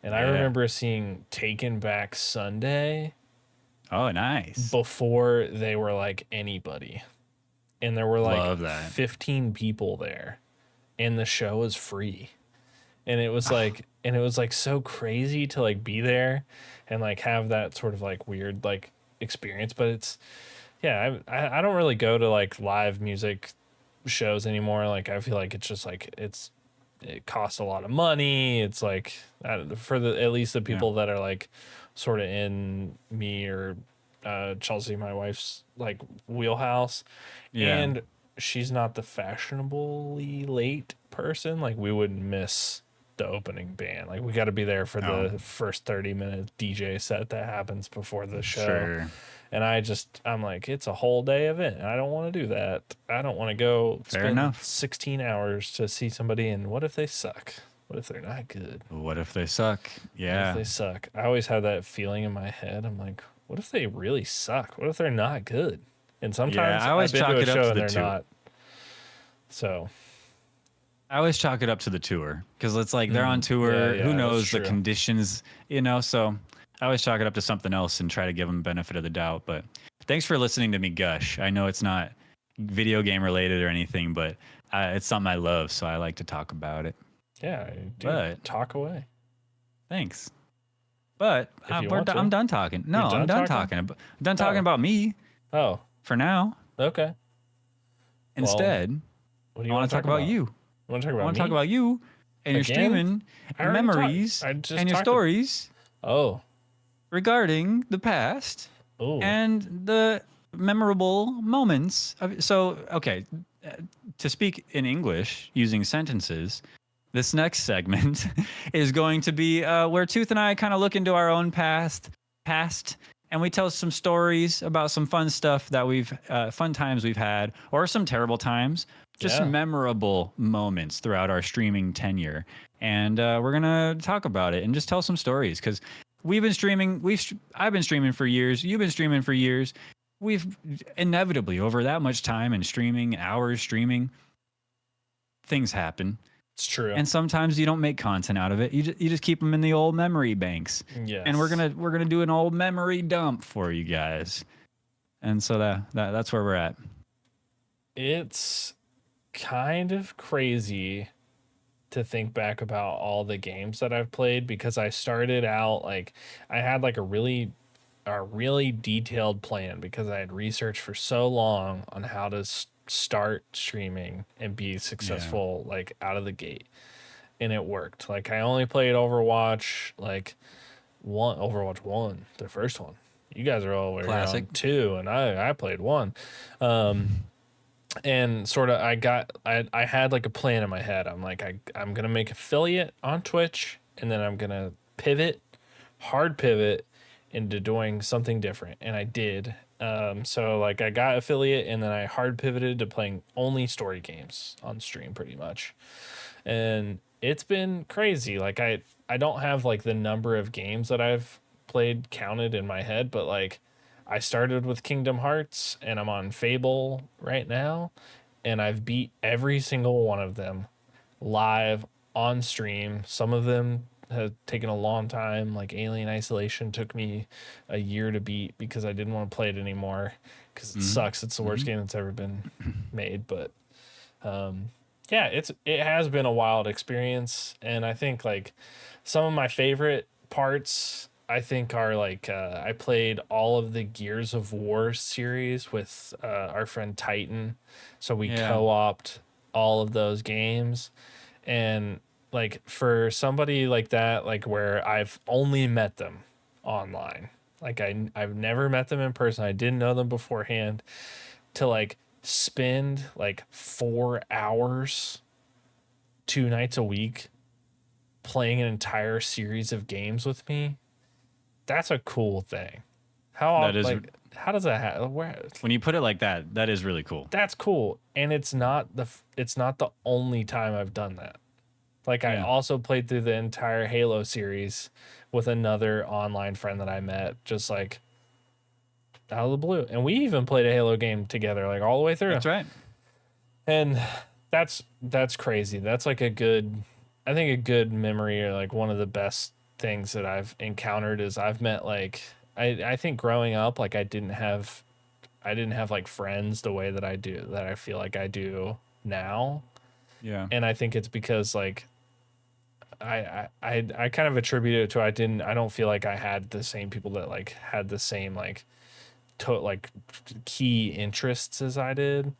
And I remember seeing Taken Back Sunday. Oh, nice. Before they were like anybody. And there were like 15 people there. And the show was free. And it was like, so crazy to like be there and like have that sort of like weird like experience. But it's, yeah, I don't really go to like live music shows anymore. Like, I feel like it's just like, it costs a lot of money. It's like, for at least the people that are like sort of in me or Chelsea, my wife's like wheelhouse. Yeah. And she's not the fashionably late person. Like, we wouldn't miss the opening band. Like, we got to be there for the first 30-minute DJ set that happens before the show. Sure. And I'm like, it's a whole day event. I don't want to do that. I don't want to go spend 16 hours to see somebody, and what if they suck? What if they're not good? What if they suck? Yeah. What if they suck? I always have that feeling in my head. I'm like, what if they really suck? What if they're not good? And sometimes I always chalk it up to the tour. Not. So I always chalk it up to the tour, because it's like they're on tour. Who knows the conditions, you know? So I always chalk it up to something else and try to give them benefit of the doubt. But thanks for listening to me gush. I know it's not video game related or anything, but it's something I love, so I like to talk about it. Yeah, dude, talk away. Thanks. But I'm done talking. No, I'm done talking. I'm done talking about me. Oh. For now. Okay. Instead, what do you want to talk about? You. I want to talk about I want to talk about you and your streaming memories and your stories. Oh. Regarding the past and the memorable moments. Okay, to speak in English using sentences, this next segment is going to be where Tooth and I kind of look into our own past, and we tell some stories about some fun stuff that fun times we've had, or some terrible times, just memorable moments throughout our streaming tenure. And we're going to talk about it and just tell some stories, because we've been streaming. I've been streaming for years. You've been streaming for years. We've inevitably, over that much time and streaming, hours streaming, things happen. It's true. And sometimes you don't make content out of it. You just keep them in the old memory banks. Yes. And we're gonna do an old memory dump for you guys. And so that's where we're at. It's kind of crazy to think back about all the games that I've played, because I started out like I had like a really detailed plan, because I had researched for so long on how to start streaming and be successful like out of the gate, and it worked. Like I only played Overwatch Overwatch 1, the first one. You guys are all Classic. on 2, and I played 1. And sort of I had like a plan in my head. I'm like I'm gonna make affiliate on Twitch, and then I'm gonna hard pivot into doing something different, and I did. So like I got affiliate, and then I hard pivoted to playing only story games on stream pretty much, and it's been crazy. Like I don't have like the number of games that I've played counted in my head, but like I started with Kingdom Hearts, and I'm on Fable right now, and I've beat every single one of them live on stream. Some of them have taken a long time, like Alien Isolation took me a year to beat because I didn't want to play it anymore because it sucks. It's the worst game that's ever been made, but yeah, it has been a wild experience, and I think like some of my favorite parts I think are like I played all of the Gears of War series with our friend Titan, so we co-opt all of those games, and like for somebody like that, like where I've only met them online, like I've never met them in person, I didn't know them beforehand, to like spend like 4 hours 2 nights a week playing an entire series of games with me. That's a cool thing. How does that happen? When you put it like that, that is really cool. That's cool, and it's not the only time I've done that. Like I also played through the entire Halo series with another online friend that I met, just like out of the blue, and we even played a Halo game together, like all the way through. That's right. And that's crazy. That's like a good memory, or like one of the best things that I've encountered is I've met like I think growing up, like I didn't have like friends the way that I feel like I do now. Yeah. And I think it's because like I kind of attribute it to I don't feel like I had the same people that like had the same like key interests as I did.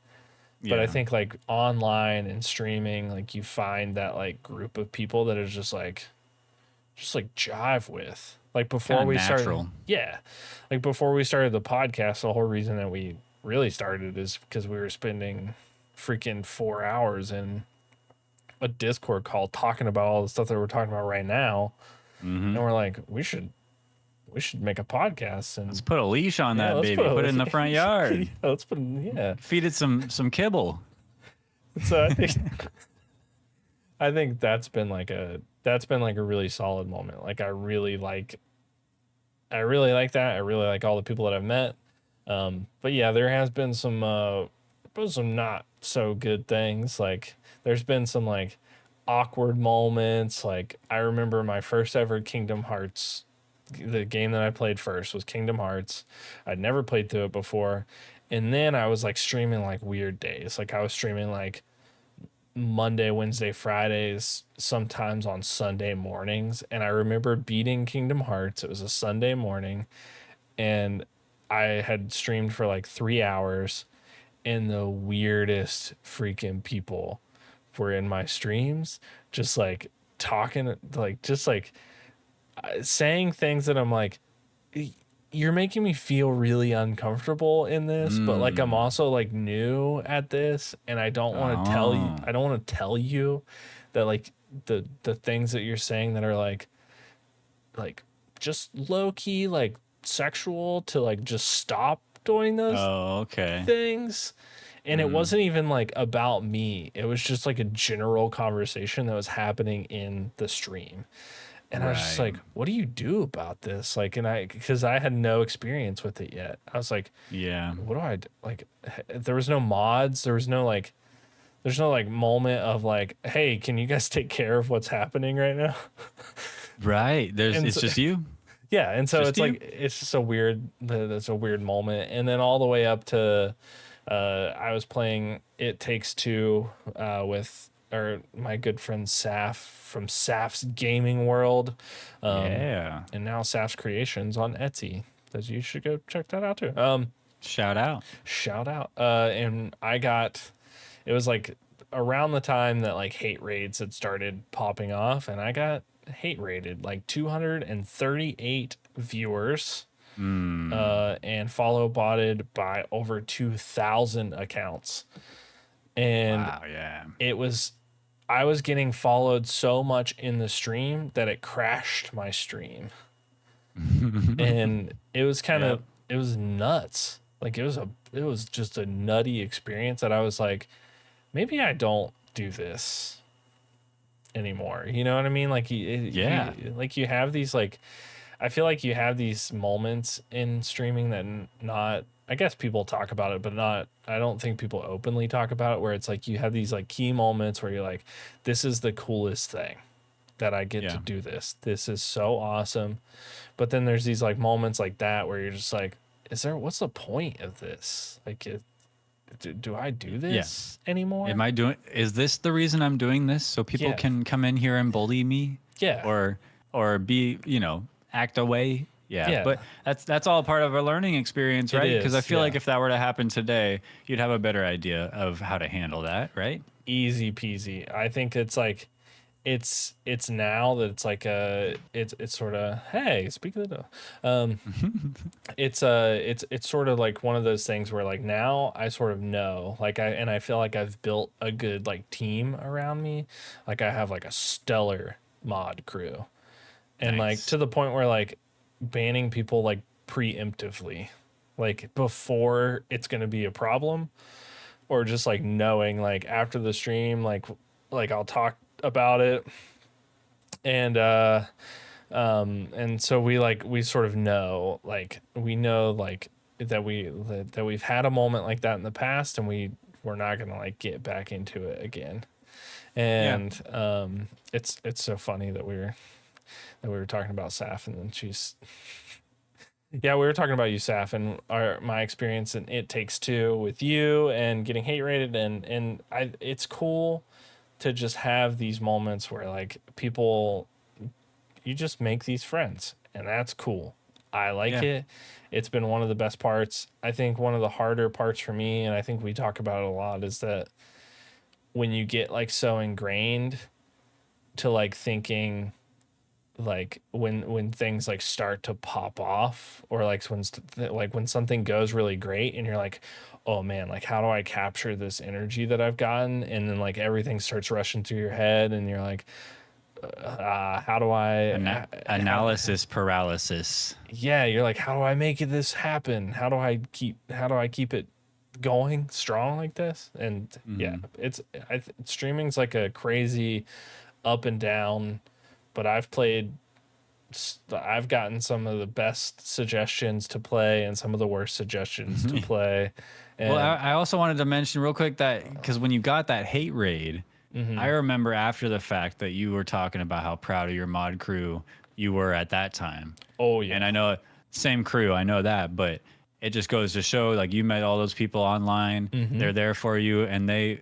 But I think like online and streaming, like you find that like group of people that is just like jive with. Like before we started, like before we started the podcast, the whole reason that we really started is because we were spending freaking 4 hours in a Discord call talking about all the stuff that we're talking about right now, and we're like, we should make a podcast and let's put a leash on that baby. Put it in the front yard. Let's put feed it some kibble. So I think that's been like a really solid moment. Like I really like that. I really like all the people that I've met. But yeah, there has been some not so good things. Like there's been some like awkward moments. Like I remember my first ever Kingdom Hearts, the game that I played first was Kingdom Hearts. I'd never played through it before. And then I was like streaming like weird days. Like I was streaming like Monday, Wednesday, Fridays, sometimes on Sunday mornings. And I remember beating Kingdom Hearts. It was a Sunday morning, and I had streamed for like 3 hours, and the weirdest freaking people were in my streams, just like talking, like just like saying things that I'm like, you're making me feel really uncomfortable in this, but like I'm also like new at this, and I don't want to tell you that like the things that you're saying that are like just low key like sexual, to like just stop doing those things. And it wasn't even like about me. It was just like a general conversation that was happening in the stream. And I was just like, what do you do about this? Like, because I had no experience with it yet. I was like, what do I do? Like, there was no mods. There was no like There's no like moment of like, hey, can you guys take care of what's happening right now? Right. And It's so, just you. yeah, and It's so just it's you. like it's just a weird that's a weird moment. And then all the way up to I was playing It Takes Two with my good friend Saf from Saf's Gaming World. Yeah. And now Saf's Creations on Etsy. That you should go check that out too. Shout out. Shout out. And it was like around the time that like hate raids had started popping off, and I got hate rated like 238 viewers, and follow botted by over 2,000 accounts. And Wow. Yeah. it was, I was getting followed so much in the stream that it crashed my stream. And it was kind Yep. of, it was nuts. Like it was just a nutty experience that I was like, maybe I don't do this anymore. You know what I mean? Like Yeah. you have these like, I feel like you have these moments in streaming that not, I guess people talk about it, but not, I don't think people openly talk about it, where it's like you have these like key moments where you're like, this is the coolest thing that I get to Yeah. do this. This is so awesome. But then there's these like moments like that where you're just like, what's the point of this? Like, do I do Yeah. this anymore? Is this the reason I'm doing this? So people Yeah. can come in here and bully me? Yeah. Or be, act away? Yeah. Yeah. But that's all part of a learning experience, It right? Because I is, feel yeah. like if that were to happen today, you'd have a better idea of how to handle that, right? Easy peasy. I think it's like, it's now that it's like it's sort of, hey, speak of the devil. It's sort of like one of those things where like now I sort of know, like I feel like I've built a good like team around me. Like I have like a stellar mod crew, and like Nice. to the point where like banning people like preemptively, like before it's going to be a problem, or just like knowing like after the stream, like I'll talk about it, and and so we sort of know, like we know like that we've had a moment like that in the past, and we're not gonna like get back into it again. Yeah. And it's so funny that we were talking about Saf, and then she's, yeah, we were talking about you, Saf, and my experience in It Takes Two with you and getting hate rated, and it's cool to just have these moments where like people, you just make these friends, and that's cool. I like Yeah. it. It's been one of the best parts. I think one of the harder parts for me, and I think we talk about it a lot, is that when you get like so ingrained to like thinking, like when things like start to pop off, or like when something goes really great and you're like, oh man, like how do I capture this energy that I've gotten, and then like everything starts rushing through your head, and you're like, how do I Analysis paralysis. yeah, you're like, how do I make this happen? How do I keep it going strong like this? And yeah, streaming's like a crazy up and down, but I've gotten some of the best suggestions to play and some of the worst suggestions to play. And Well, I also wanted to mention real quick that because when you got that hate raid, I remember after the fact that you were talking about how proud of your mod crew you were at that time. oh yeah, And I know same crew, I know that, but it just goes to show like you met all those people online, they're there for you, and they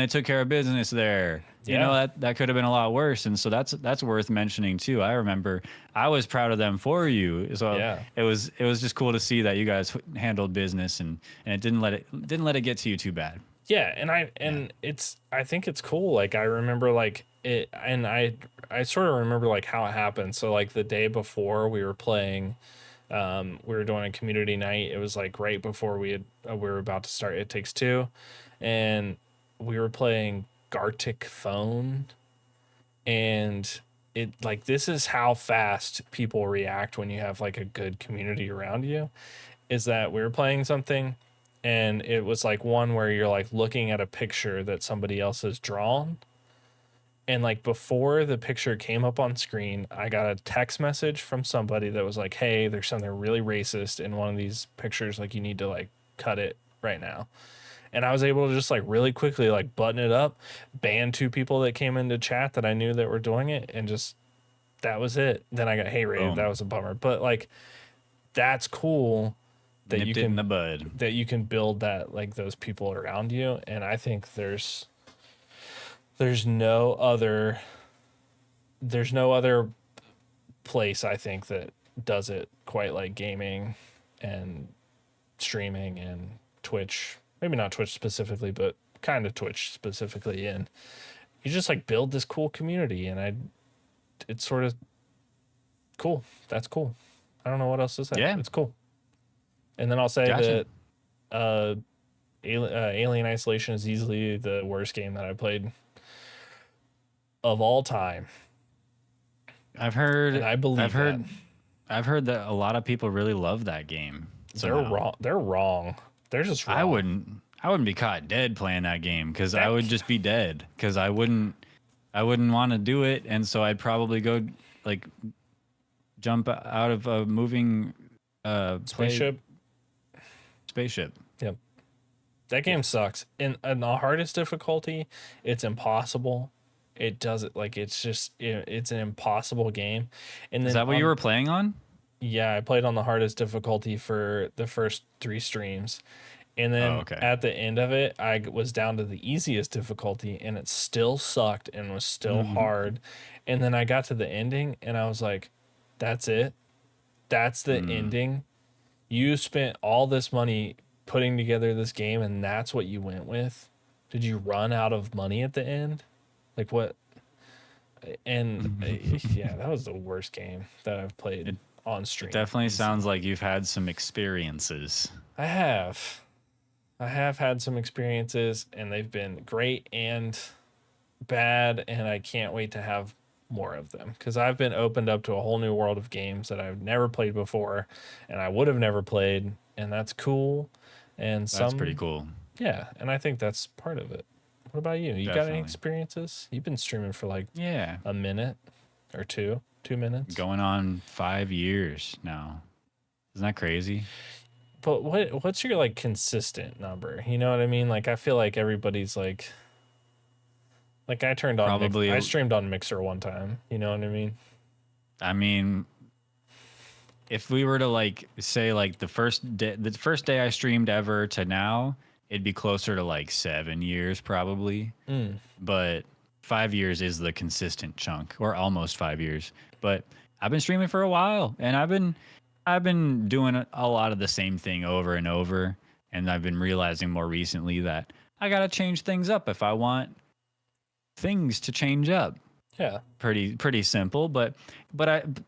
took care of business there. You know, Yeah. that could have been a lot worse, and so that's worth mentioning too. I remember I was proud of them for you, so Yeah. it was just cool to see that you guys handled business and it didn't let it get to you too bad. Yeah, I think it's cool. Like I remember like it, and I sort of remember like how it happened. So like the day before we were playing, we were doing a community night. It was like right before we were about to start It Takes Two, and we were playing Gartic Phone, and it like, this is how fast people react when you have like a good community around you, is that we were playing something, and it was like one where you're like looking at a picture that somebody else has drawn, and like before the picture came up on screen, I got a text message from somebody that was like, hey, there's something really racist in one of these pictures, like you need to like cut it right now. And I was able to just like really quickly like button it up, ban 2 people that came into chat that I knew that were doing it, and just that was it. Then I got hate rated. That was a bummer. But like that's cool that Nipped you it in can the bud. that you can build that like those people around you. And I think there's no other place I think that does it quite like gaming and streaming and Twitch. Maybe not Twitch specifically, but kind of Twitch specifically. And you just like build this cool community, and it's sort of cool. That's cool. I don't know what else to say. Yeah. It's cool. And then I'll say Gotcha. that Alien Isolation is easily the worst game that I played of all time. I've heard. And I believe I've heard that a lot of people really love that game. They're wrong. They're wrong. They're just wrong. I wouldn't be caught dead playing that game because I would just be dead because I wouldn't want to do it, and so I'd probably go like jump out of a moving spaceship. Yep. That game sucks. In the hardest difficulty, it's impossible. It does it like it's an impossible game. And then is that what you were playing on? Yeah, I played on the hardest difficulty for the first 3 streams. And then at the end of it, I was down to the easiest difficulty, and it still sucked and was still hard. And then I got to the ending, and I was like, that's it. That's the ending. You spent all this money putting together this game, and that's what you went with? Did you run out of money at the end? Like what? And yeah, that was the worst game that I've played on stream. It definitely sounds like you've had some experiences. I have had some experiences, and they've been great and bad, and I can't wait to have more of them because I've been opened up to a whole new world of games that I've never played before, and I would have never played, and that's cool. And that's pretty cool. Yeah, and I think that's part of it. What about you? You got any experiences? You've been streaming for like a minute or 2 minutes. Going on 5 years now. Isn't that crazy? But what's your like consistent number? You know what I mean? Like I feel like everybody's like I turned on I streamed on Mixer one time. You know what I mean? I mean, if we were to like say like the first day I streamed ever to now, it'd be closer to like 7 years probably. But 5 years is the consistent chunk, or almost 5 years. But I've been streaming for a while, and I've been doing a lot of the same thing over and over, and I've been realizing more recently that I got to change things up if I want things to change up. Yeah. Pretty simple, but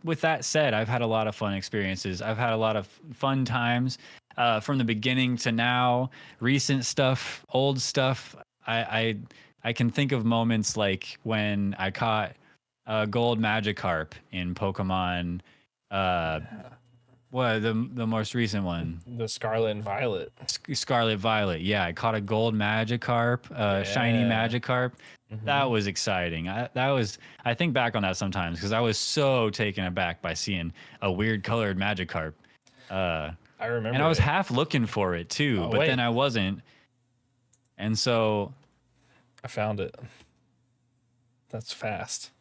with that said, I've had a lot of fun experiences. I've had a lot of fun times from the beginning to now, recent stuff, old stuff. I can think of moments like when I caught a gold Magikarp in Pokemon what the most recent one? The Scarlet and Violet. Scarlet Violet. Yeah, I caught a gold Magikarp, shiny Magikarp. That was exciting. I think back on that sometimes because I was so taken aback by seeing a weird colored Magikarp. I remember. And I was half looking for it too, but then I wasn't. And so I found it. That's fast.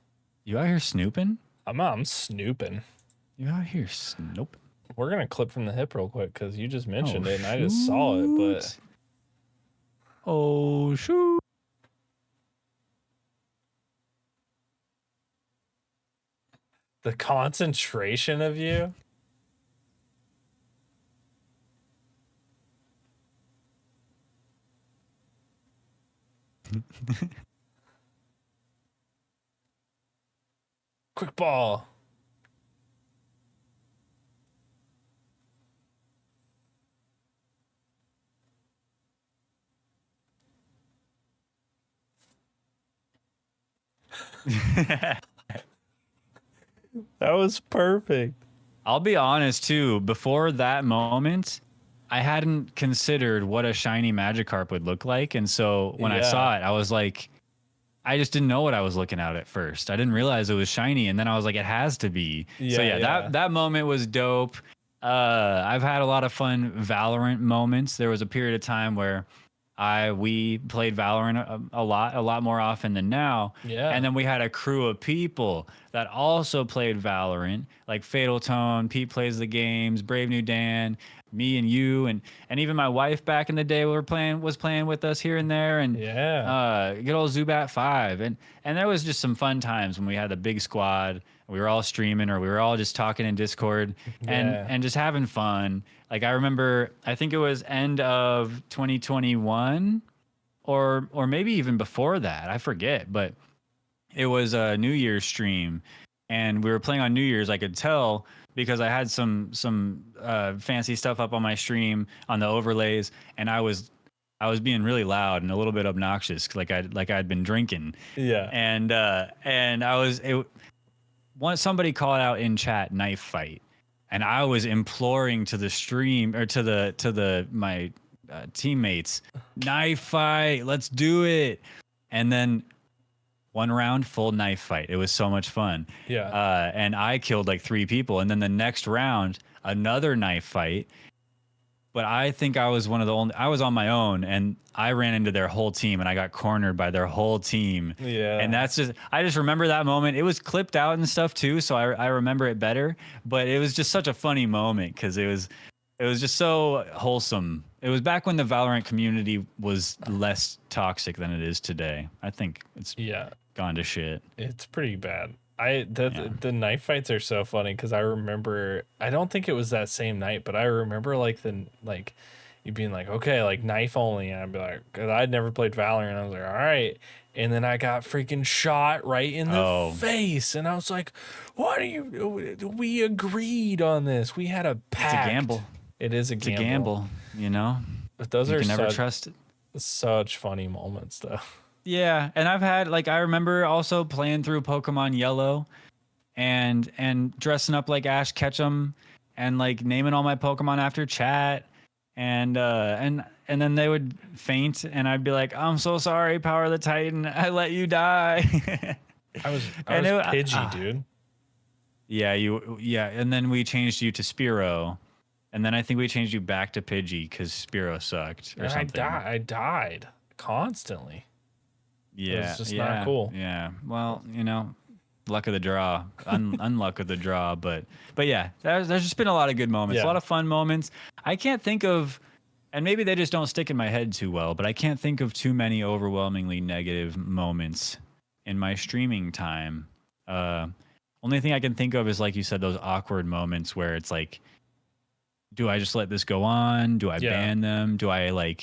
You out here snooping? I'm snooping. You out here snooping? We're gonna clip from the hip real quick because you just mentioned it and I just saw it, but oh shoot. The concentration of you. Quick ball. That was perfect. I'll be honest too, before that moment, I hadn't considered what a shiny Magikarp would look like. And so when I saw it, I was like, I just didn't know what I was looking at first. I didn't realize it was shiny. And then I was like, it has to be. That moment was dope. I've had a lot of fun Valorant moments. There was a period of time where we played Valorant a lot more often than now. Yeah. And then we had a crew of people that also played Valorant, like Fatal Tone, Pete Plays the Games, Brave New Dan, me and you, and even my wife back in the day was playing with us here and there, and good old Zubat 5. And there was just some fun times when we had the big squad. We were all streaming, or we were all just talking in Discord and just having fun. Like I remember, I think it was end of 2021 or maybe even before that. I forget, but it was a New Year's stream and we were playing on New Year's. I could tell because I had some fancy stuff up on my stream on the overlays, and I was being really loud and a little bit obnoxious, like I'd been drinking. Yeah. And once somebody called out in chat knife fight, and I was imploring to the stream or to my teammates, knife fight, let's do it. And then one round, full knife fight. It was so much fun. Yeah. And I killed like 3 people. And then the next round, another knife fight. But I think I was I was on my own, and I ran into their whole team, and I got cornered by their whole team. Yeah. And I just remember that moment. It was clipped out and stuff too, so I remember it better. But it was just such a funny moment because it was just so wholesome. It was back when the Valorant community was less toxic than it is today. I think it's gone to shit. It's pretty bad. The knife fights are so funny because I remember, I don't think it was that same night, but I remember you being like, okay, like knife only, and I'd be like, cause I'd never played Valorant, I was like, all right, and then I got freaking shot right in the face, and I was like, what are you? We agreed on this. We had a pact. It's a gamble. It is a gamble. It's a gamble, you know. But those you are can never trust it. Such funny moments, though. Yeah, and I've had I remember also playing through Pokemon Yellow, and dressing up like Ash Ketchum, and like naming all my Pokemon after chat, and then they would faint, and I'd be like, I'm so sorry, Power of the Titan, I let you die. I was Pidgey, dude. Yeah, and then we changed you to Spearow, and then I think we changed you back to Pidgey because Spearow sucked or something. I died constantly. Yeah, it's just not cool. Yeah, well, luck of the draw, unluck of the draw, but yeah, there's just been a lot of good moments, a lot of fun moments. I can't think of, and maybe they just don't stick in my head too well, but I can't think of too many overwhelmingly negative moments in my streaming time. Only thing I can think of is, like you said, those awkward moments where it's like, do I just let this go on? Do I ban them? Do I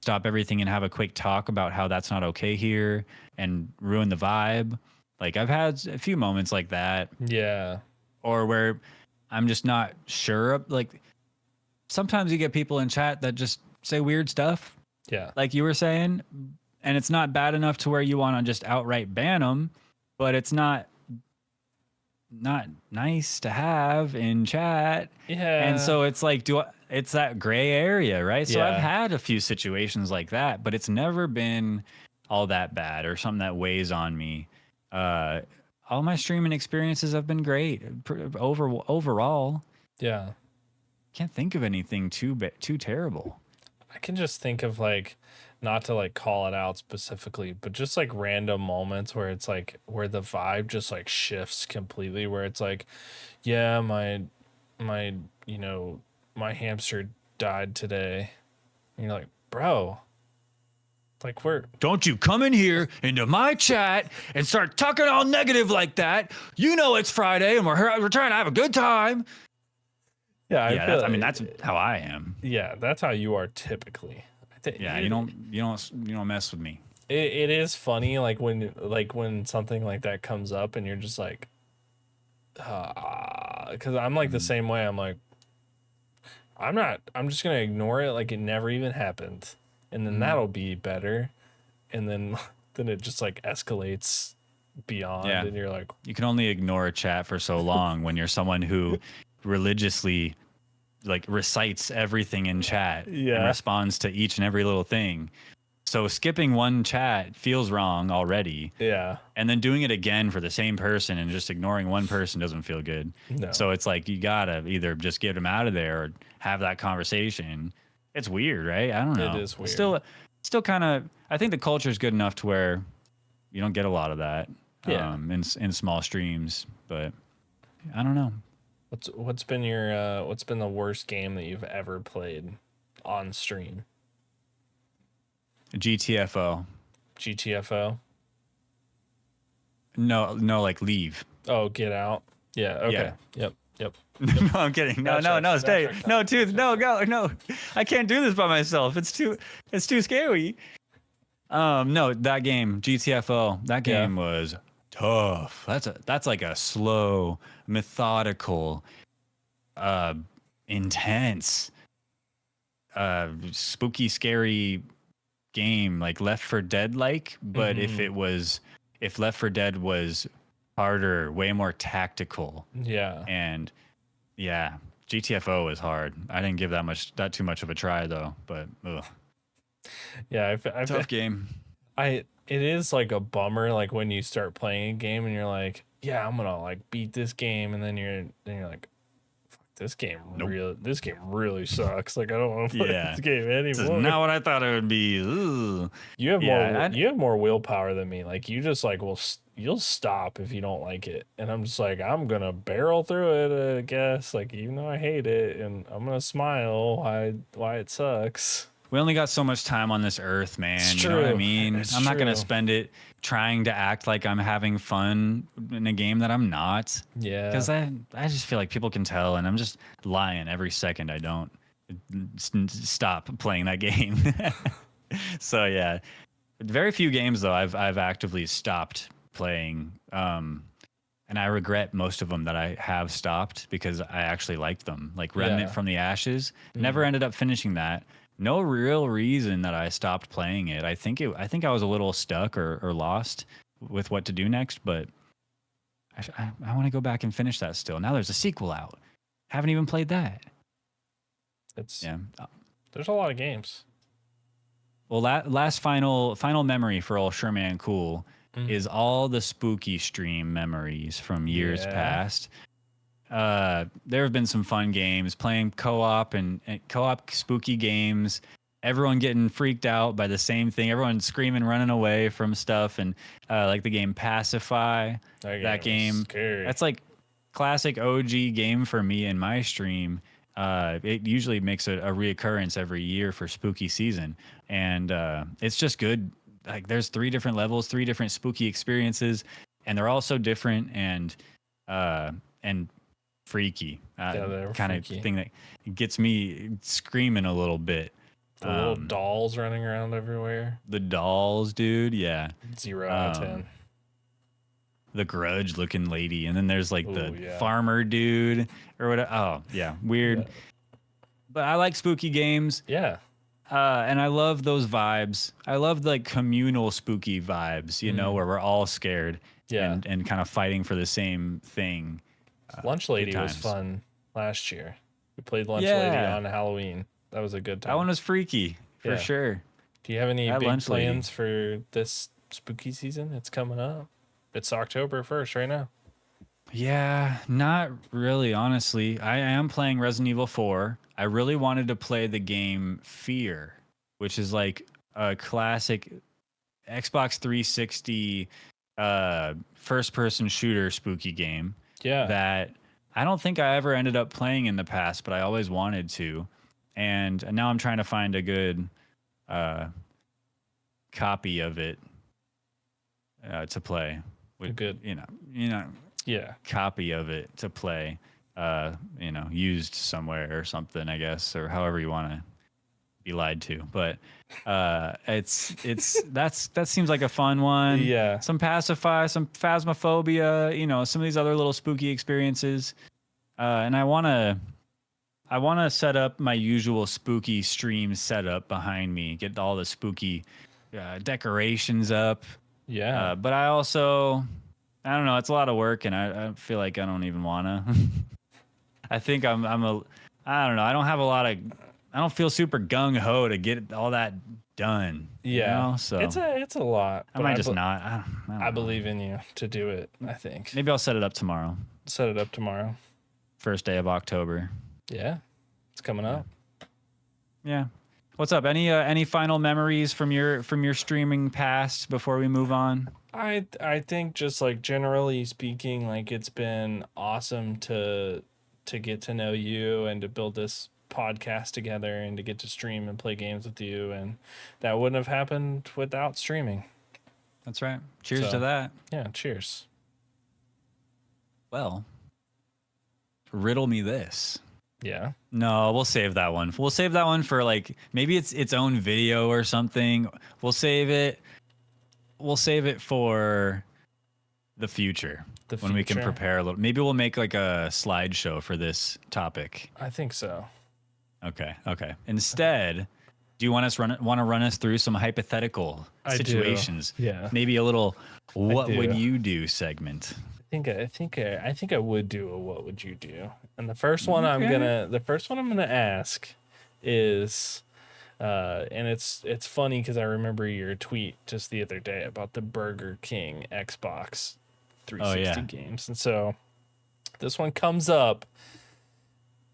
stop everything and have a quick talk about how that's not okay here and ruin the vibe? Like I've had a few moments like that. Yeah. Or where I'm just not sure. Like sometimes you get people in chat that just say weird stuff. Yeah. Like you were saying, and it's not bad enough to where you want to just outright ban them, but it's not nice to have in chat. Yeah. And so it's like, it's that gray area, right? So I've had a few situations like that, but it's never been all that bad or something that weighs on me. All my streaming experiences have been great overall. Yeah. Can't think of anything too terrible. I can just think of not to call it out specifically, but just random moments where it's where the vibe just shifts completely, where it's yeah, my my hamster died today. And you're like, bro, don't you come in here into my chat and start talking all negative like that. You know it's Friday and we're trying to have a good time. Yeah, that's how I am. Yeah, that's how you are typically. You don't mess with me. It is funny when something like that comes up and you're just like, because I'm the same way. I'm just gonna ignore it like it never even happened, and then that'll be better, and then it just escalates beyond, and you're like, you can only ignore a chat for so long when you're someone who religiously recites everything in chat and responds to each and every little thing. So skipping one chat feels wrong already. Yeah. And then doing it again for the same person and just ignoring one person doesn't feel good. No. So it's you gotta either just get them out of there or have that conversation. It's weird, right? I don't know. It is weird. still kind of, I think the culture is good enough to where you don't get a lot of that in small streams, but I don't know. What's been the worst game that you've ever played on stream? GTFO. GTFO? No, like leave. Oh, Get Out. Yeah. Okay. Yeah. Yep. No, I'm kidding. No, stay. No, Tooth. No, go. No, I can't do this by myself. It's too scary. No, that game, GTFO, that game was tough. That's like a slow, methodical, intense, spooky, scary game, like Left 4 Dead like, but if Left 4 Dead was harder, way more tactical. Yeah. And yeah, GTFO is hard. I didn't give that too much of a try though, but ugh. Yeah, Tough game. It is like a bummer, like when you start playing a game and you're like, yeah, I'm gonna like beat this game, and then you're like, fuck, this game really sucks. Like I don't want to play this game anymore. This is not what I thought it would be. Ugh. You have more willpower than me. Like you just like you'll stop if you don't like it, and I'm just like, I'm gonna barrel through it, I guess. Like even though I hate it, and I'm gonna smile why it sucks. We only got so much time on this earth, man. It's you know what I true. mean? It's I'm not going to true. spend it trying to act like I'm having fun in a game that I'm not. Yeah. Because I just feel like people can tell, and I'm just lying every second I don't stop playing that game. So, yeah. Very few games, though, I've actively stopped playing. And I regret most of them that I have stopped because I actually liked them. Like Remnant from the Ashes, never ended up finishing that. No real reason that I stopped playing it. I think I was a little stuck or lost with what to do next, but I want to go back and finish that still. Now there's a sequel out. Haven't even played that. There's a lot of games. Well, last final memory for old Sherman Cool is all the spooky stream memories from years past. There have been some fun games playing co-op and co-op spooky games. Everyone getting freaked out by the same thing. Everyone screaming, running away from stuff, and like the game Pacify. That game, that's like classic OG game for me in my stream. It usually makes a reoccurrence every year for spooky season, and it's just good. Like there's 3 different levels, 3 different spooky experiences, and they're all so different and freaky, kind of thing that gets me screaming a little bit. The little dolls running around everywhere. The dolls, dude. Yeah. 0 out of 10. The Grudge looking lady, and then there's like farmer dude or whatever. Oh yeah, weird. Yeah. But I like spooky games. Yeah. And I love those vibes. I love like communal spooky vibes, you know, where we're all scared and kind of fighting for the same thing. Lunch Lady was fun last year. We played Lunch Lady on Halloween. That was a good time. That one was freaky for sure. Do you have any big plans for this spooky season? It's coming up. It's October 1st right now. Yeah, not really, honestly. I am playing Resident Evil 4. I really wanted to play the game Fear, which is like a classic Xbox 360 first-person shooter spooky game. Yeah. That I don't think I ever ended up playing in the past, but I always wanted to. And now I'm trying to find a good copy of it to play. Good. Copy of it to play, used somewhere or something, I guess, or however you want to be lied to. But that seems like a fun one. Yeah. Some Pacify, some Phasmophobia, some of these other little spooky experiences. And I want to set up my usual spooky stream setup behind me, get all the spooky decorations up. Yeah. But I don't know. It's a lot of work, and I feel like I don't even want to. I think I don't know. I don't feel super gung ho to get all that done. Yeah. So it's a lot. I might just not. I believe in you to do it, I think. Maybe I'll set it up tomorrow. First day of October. Yeah. It's coming up. Yeah. What's up? Any final memories from your streaming past before we move on? I think just like generally speaking, like it's been awesome to get to know you and to build this podcast together and to get to stream and play games with you, and that wouldn't have happened without streaming. That's right. Cheers So, to that. Yeah, cheers. Well, riddle me this. Yeah. No, we'll save that one. We'll save that one for like maybe it's its own video or something. We'll save it for the future. When we can prepare a little. Maybe we'll make like a slideshow for this topic. I think so. Okay. Instead, do you want to run us through some hypothetical situations? Do. Yeah. Maybe a little what would you do segment. I think I would do a what would you do? And the first one I'm gonna ask is and it's funny because I remember your tweet just the other day about the Burger King Xbox 360 games. And so this one comes up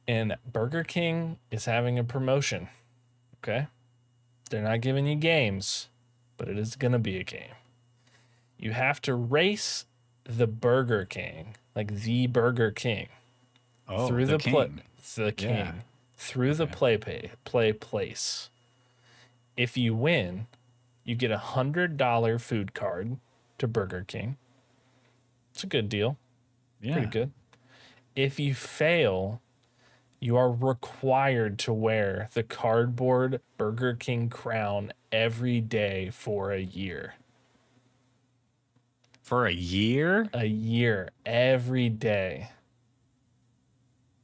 and Burger King is having a promotion. Okay? They're not giving you games, but it is gonna be a game. You have to race the Burger King, like the Burger King, through the play place. If you win, you get $100 food card to Burger King. It's a good deal. Yeah. Pretty good. If you fail, you are required to wear the cardboard Burger King crown every day for a year. For a year? A year, every day.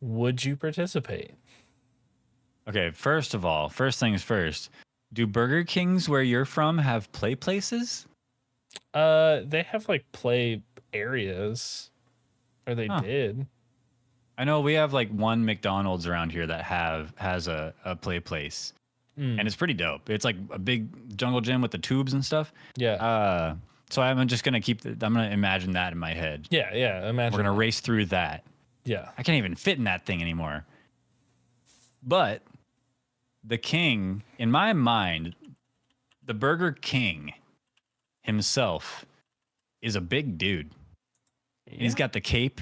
Would you participate? Okay, first things first. Do Burger Kings where you're from have play places? They have like play areas. Or they did. I know we have like one McDonald's around here that has a play place. And it's pretty dope. It's like a big jungle gym with the tubes and stuff. Yeah. So I'm just gonna I'm gonna imagine that in my head. Yeah. Imagine we're gonna race through that. Yeah. I can't even fit in that thing anymore. But the king, in my mind, the Burger King himself is a big dude. Yeah. He's got the cape.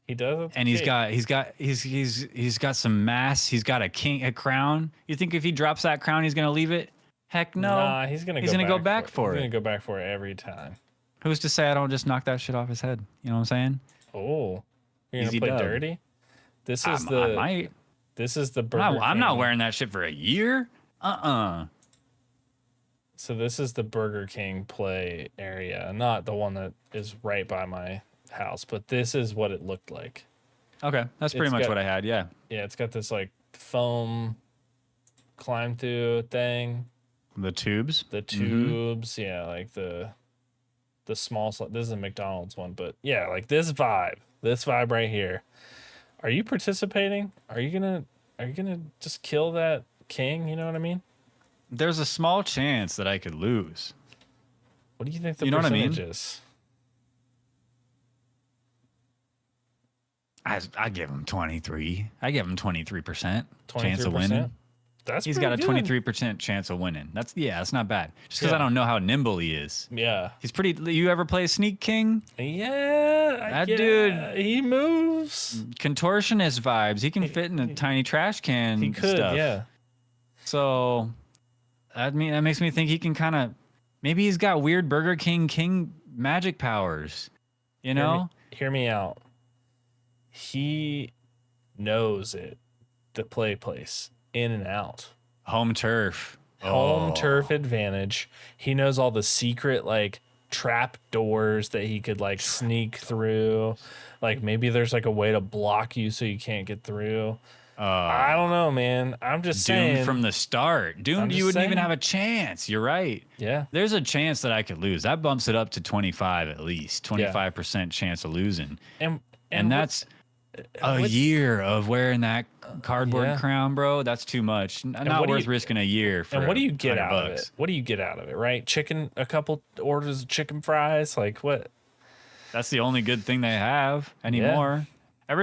He does. And he's got some mass. He's got a crown. You think if he drops that crown, he's gonna leave it? Heck no. Nah, he's gonna go back for it. He's gonna go back for it every time. Who's to say I don't just knock that shit off his head? You know what I'm saying? Oh, you're gonna play dirty? This is the Burger King. I'm not wearing that shit for a year. So this is the Burger King play area, not the one that is right by my house, but this is what it looked like. Okay, that's pretty much what I had. Yeah. Yeah, it's got this like foam climb through thing. The tubes. Yeah, like the small. This is a McDonald's one, but yeah, like this vibe right here. Are you participating? Are you gonna just kill that king? You know what I mean? There's a small chance that I could lose. What do you think the percentage is? I give him 23. I give him 23% chance of winning. He's got a 23% chance of winning. That's not bad. Just because I don't know how nimble he is. Yeah. He's pretty. You ever play Sneak King? Yeah. Dude, he moves. Contortionist vibes. He can fit in a tiny trash can. He could, stuff. Yeah. So, that makes me think he can kind of. Maybe he's got weird Burger King magic powers. You know? Hear me out. He knows it. The play place. In and out. Home turf Advantage. He knows all the secret like trap doors that he could like sneak through. Like maybe there's like a way to block you so you can't get through. I don't know, man. I'm just saying. Doomed from the start. Doomed, you wouldn't even have a chance. You're right. Yeah. There's a chance that I could lose. That bumps it up to 25 at least. 25% chance of losing. And that's a year of wearing that cardboard crown, bro. That's too much. Not worth risking a year for. And what do you get out of it? What do you get out of it, right? A couple orders of chicken fries, like what? That's the only good thing they have anymore. Yeah.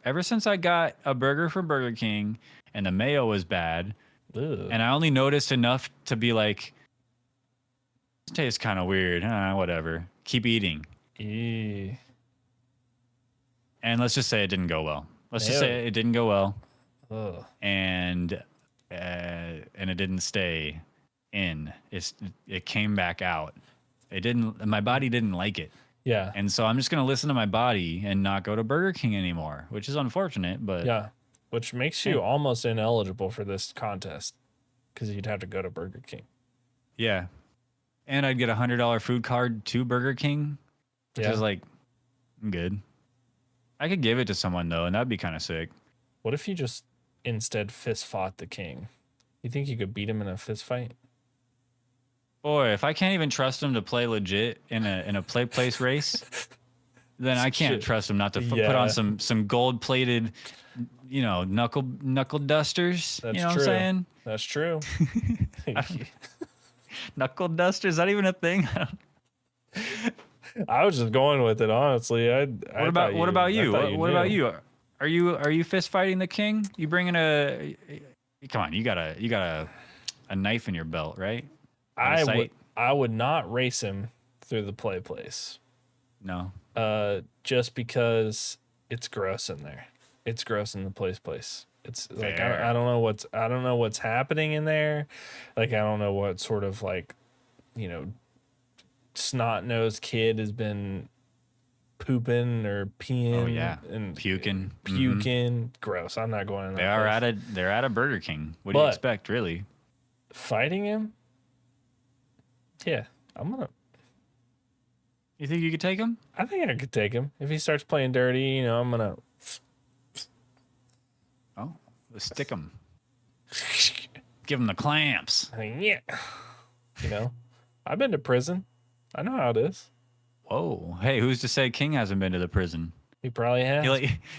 Ever since I got a burger from Burger King and the mayo was bad, Ugh. And I only noticed enough to be like, this tastes kind of weird. Whatever. Keep eating. Eee. And let's just say it didn't go well. Let's just Ew. say it didn't go well. Ugh. And it didn't stay in. It came back out. It didn't. My body didn't like it. Yeah. And so I'm just gonna listen to my body and not go to Burger King anymore, which is unfortunate. But Yeah. Which makes you almost ineligible for this contest because you'd have to go to Burger King. Yeah. And I'd get $100 food card to Burger King, which is like good. I could give it to someone though, and that'd be kind of sick. What if you just instead fist fought the king? You think you could beat him in a fist fight? Boy, if I can't even trust him to play legit in a play place race, then I can't trust him not to put on some gold plated, knuckle dusters. That's you know true. What I'm saying? That's true. Knuckle dusters? Is that even a thing? I was just going with it, honestly. What about you? What about you? Are you fist fighting the king? You bringing come on, you got a knife in your belt, right? I would not race him through the play place. No. Just because it's gross in there. It's gross in the place. It's like I don't know what's happening in there. Like I don't know what sort of like, snot-nosed kid has been pooping or peeing and puking. Gross. I'm not going in that. They're at a Burger King. What do you expect, really? Fighting him? Yeah, I'm gonna. You think you could take him? I think I could take him if he starts playing dirty. I'm gonna. Oh, let's stick him. Give him the clamps. Yeah. I've been to prison. I know how it is. Whoa. Hey, who's to say King hasn't been to the prison? He probably has.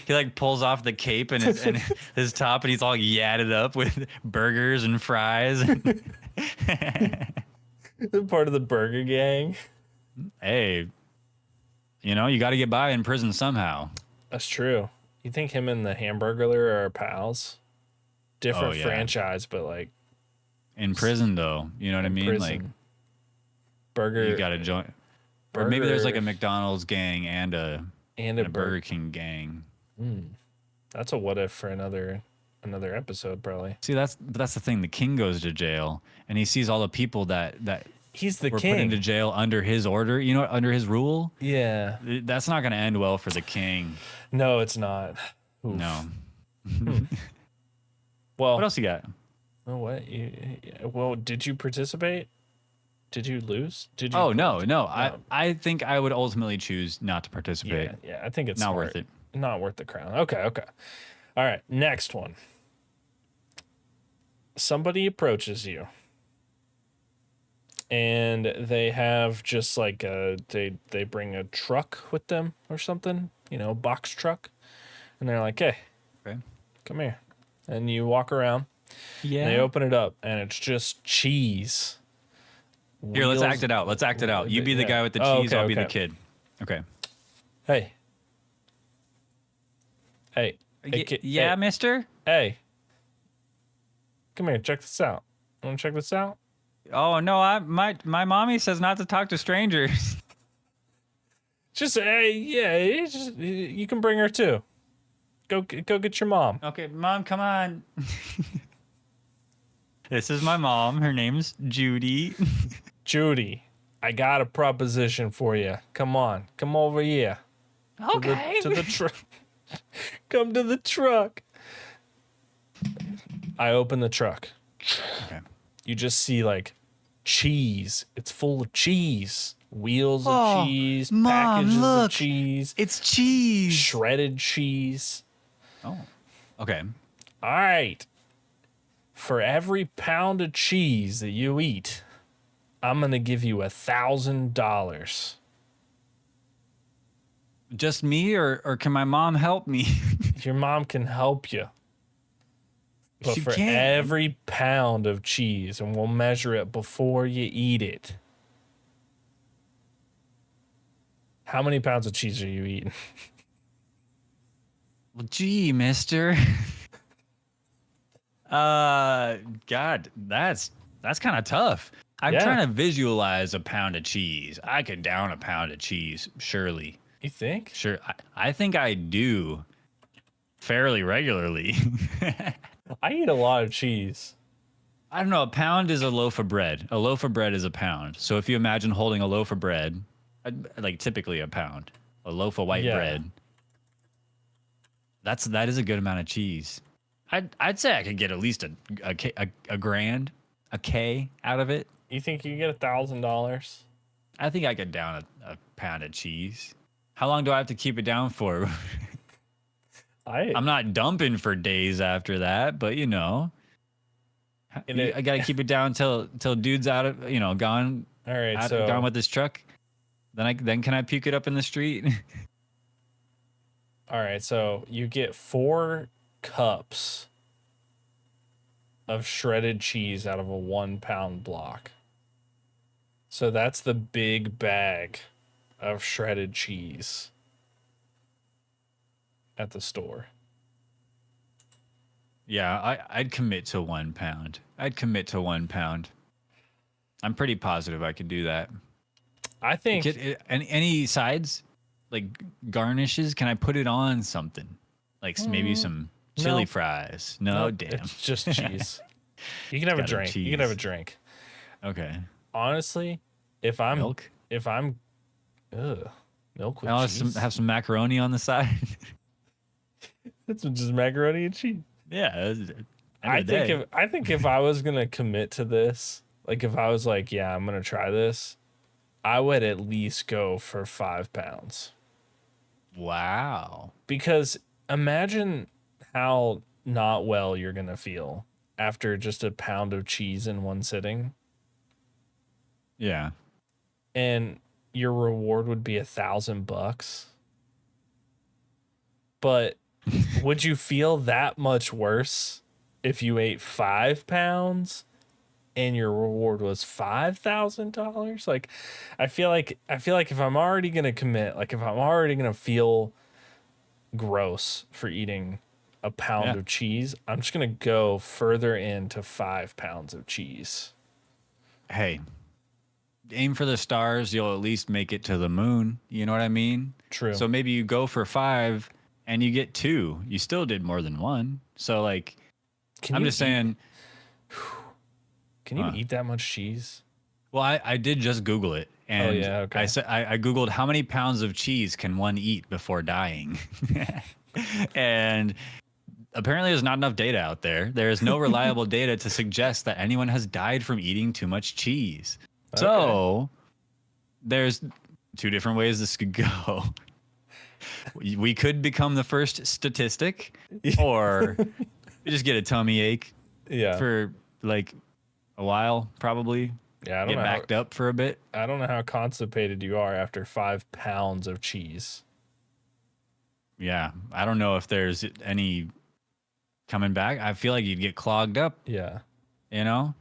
He pulls off the cape and his top, and he's all yadded up with burgers and fries. Part of the burger gang. Hey, you got to get by in prison somehow. That's true. You think him and the Hamburglar are pals? Different franchise, but like in prison though. You know what I mean? Prison. Like burger. You got to join. Or maybe there's like a McDonald's gang and a Burger King gang. That's a what if for another episode, probably. See, that's the thing. The king goes to jail, and he sees all the people that he's the were king. Put into jail under his order. Under his rule. Yeah, that's not going to end well for the king. No, it's not. Oof. No. Well, what else you got? Oh, what? Well, did you participate? Did you lose? Did you? Oh no. I think I would ultimately choose not to participate. Yeah. I think it's not smart. worth it. Not worth the crown. Okay. All right, next one. Somebody approaches you, and they have just like they bring a truck with them or something, box truck, and they're like, "Hey, come here," and you walk around. Yeah. And they open it up, and it's just cheese. Here, let's act it out. You be the guy with the cheese. Okay, I'll be the kid. Okay. Hey. Yeah, mister? Hey. Come here, check this out. Want to check this out? Oh, no, my mommy says not to talk to strangers. Just, you can bring her too. Go get your mom. Okay, Mom, come on. This is my mom. Her name's Judy. Judy, I got a proposition for you. Come on. Come over here. Okay. To the truck. Come to the truck. I open the truck. Okay. You just see like cheese. It's full of cheese. Wheels of cheese. Mom, packages look, of cheese. It's cheese. Shredded cheese. Oh. Okay. All right. For every pound of cheese that you eat, I'm going to give you $1,000. Just me, or can my mom help me? Your mom can help you. But for every pound of cheese, and we'll measure it before you eat it. How many pounds of cheese are you eating? Well, gee, mister. God, that's kind of tough. I'm Yeah. trying to visualize a pound of cheese. I could down a pound of cheese, surely. You think? Sure, I think I do fairly regularly. I eat a lot of cheese. I don't know. A pound is a loaf of bread. A loaf of bread is a pound. So if you imagine holding a loaf of bread, like typically a pound, a loaf of white bread, that is a good amount of cheese. I'd say I could get at least a grand, a K out of it. You think you get $1,000? I think I could down a pound of cheese. How long do I have to keep it down for? I'm not dumping for days after that, but you know, I gotta keep it down till dude's out of gone. All right, gone with this truck. Then can I puke it up in the street? All right, so you get 4 cups of shredded cheese out of a 1 pound block. So that's the big bag of shredded cheese at the store. Yeah, I'd commit to 1 pound. I'd commit to 1 pound. I'm pretty positive I could do that. I think. Any sides, like garnishes, can I put it on something? Like maybe some chili fries? No, damn. It's just cheese. You can have a drink. You can have a drink. Okay. Honestly, if I'm milk, milk with I'll cheese. have some macaroni on the side. It's just macaroni and cheese. Yeah. I think if I was gonna commit to this, like if I was like, yeah, I'm gonna try this, I would at least go for 5 pounds. Wow. Because imagine how not well you're gonna feel after just a pound of cheese in one sitting. Yeah. And your reward would be $1,000. But would you feel that much worse if you ate 5 pounds and your reward was $5,000? Like, I feel like if I'm already gonna commit, like if I'm already gonna feel gross for eating a pound of cheese, I'm just gonna go further into 5 pounds of cheese. Hey, aim for the stars, you'll at least make it to the moon. You know what I mean? True. So maybe you go for 5 and you get 2. You still did more than 1. So like, I'm just saying. Can you eat that much cheese? Well, I did just Google it, and I said I Googled how many pounds of cheese can one eat before dying, and apparently there's not enough data out there. There is no reliable data to suggest that anyone has died from eating too much cheese. Okay. So there's 2 different ways this could go. We could become the first statistic, or we just get a tummy ache for like a while, probably. Yeah, I don't know. Backed up for a bit. I don't know how constipated you are after 5 pounds of cheese. Yeah, I don't know if there's any coming back. I feel like you'd get clogged up. Yeah, you know.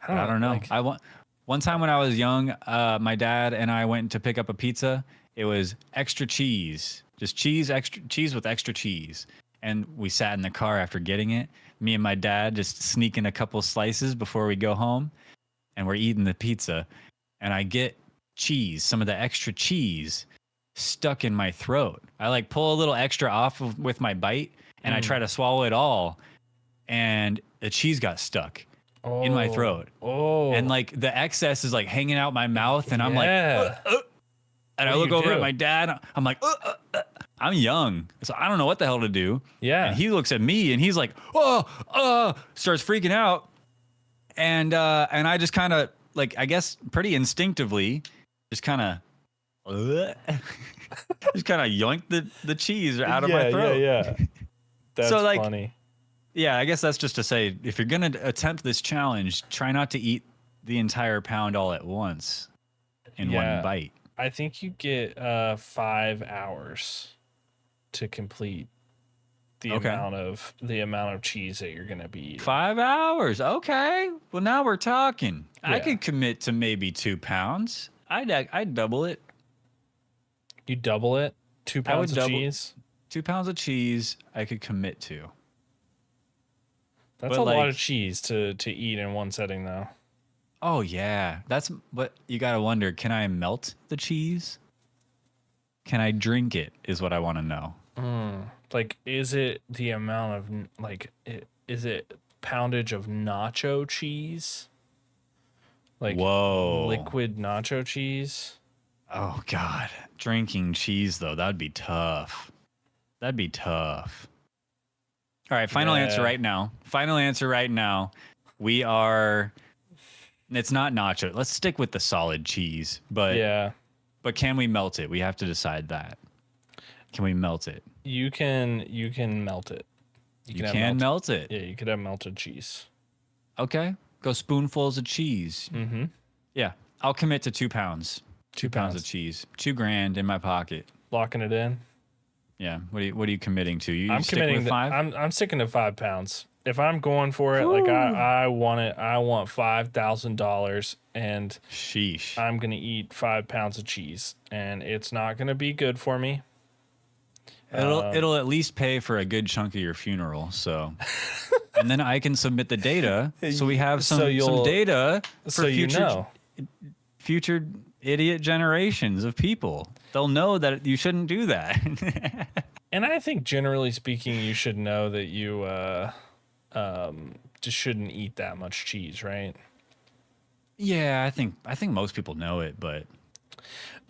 I don't know. Like, one time when I was young, my dad and I went to pick up a pizza. It was extra cheese, just extra cheese with extra cheese. And we sat in the car after getting it. Me and my dad just sneaking a couple slices before we go home. And we're eating the pizza. And I get cheese, some of the extra cheese stuck in my throat. I like pull a little extra off with my bite. And I try to swallow it all. And the cheese got stuck in my throat. And like the excess is like hanging out my mouth. And I'm like, and I look over at my dad. I'm like, I'm young, so I don't know what the hell to do. Yeah. And he looks at me and he's like, starts freaking out. And I just kind of like, I guess pretty instinctively, just kind of, just kind of yoinked the cheese out of my throat. Yeah. That's so, like, funny. Yeah, I guess that's just to say, if you're going to attempt this challenge, try not to eat the entire pound all at once in one bite. I think you get 5 hours to complete the amount of cheese that you're gonna be eating. 5 hours, okay. Well, now we're talking. Yeah. I could commit to maybe 2 pounds. I'd double it. You double it? 2 pounds of cheese? 2 pounds of cheese. I could commit to. That's But a lot of like, cheese to eat in one setting, though. oh yeah, that's what you gotta wonder. Can I melt the cheese? Can I drink it? Is what I want to know. Like, is it the amount of is it poundage of nacho cheese? Like Whoa. liquid nacho cheese? Oh God, drinking cheese though, that'd be tough. That'd be tough. All right, final answer Yeah. right now. Final answer right now. We are. It's not nacho. Let's stick with the solid cheese, Yeah. but can we melt it? We have to decide that. Can we melt it? You can melt it. You You can have can melted. melt it. Yeah, you could have melted cheese. Okay. Go spoonfuls of cheese. Mm-hmm. Yeah. I'll commit to 2 pounds. 2 pounds of cheese. 2 grand in my pocket. Locking it in. Yeah. What are you committing to? You I'm stick committing with 5? I'm sticking to 5 pounds. If I'm going for it, like Whew. I want it. I want $5,000, and Sheesh. I'm gonna eat 5 pounds of cheese, and it's not gonna be good for me. It'll at least pay for a good chunk of your funeral. So, and then I can submit the data, so we have some data for future idiot generations of people. They'll know that you shouldn't do that. And I think generally speaking, you should know that you just shouldn't eat that much cheese, right? Yeah, I think most people know it, but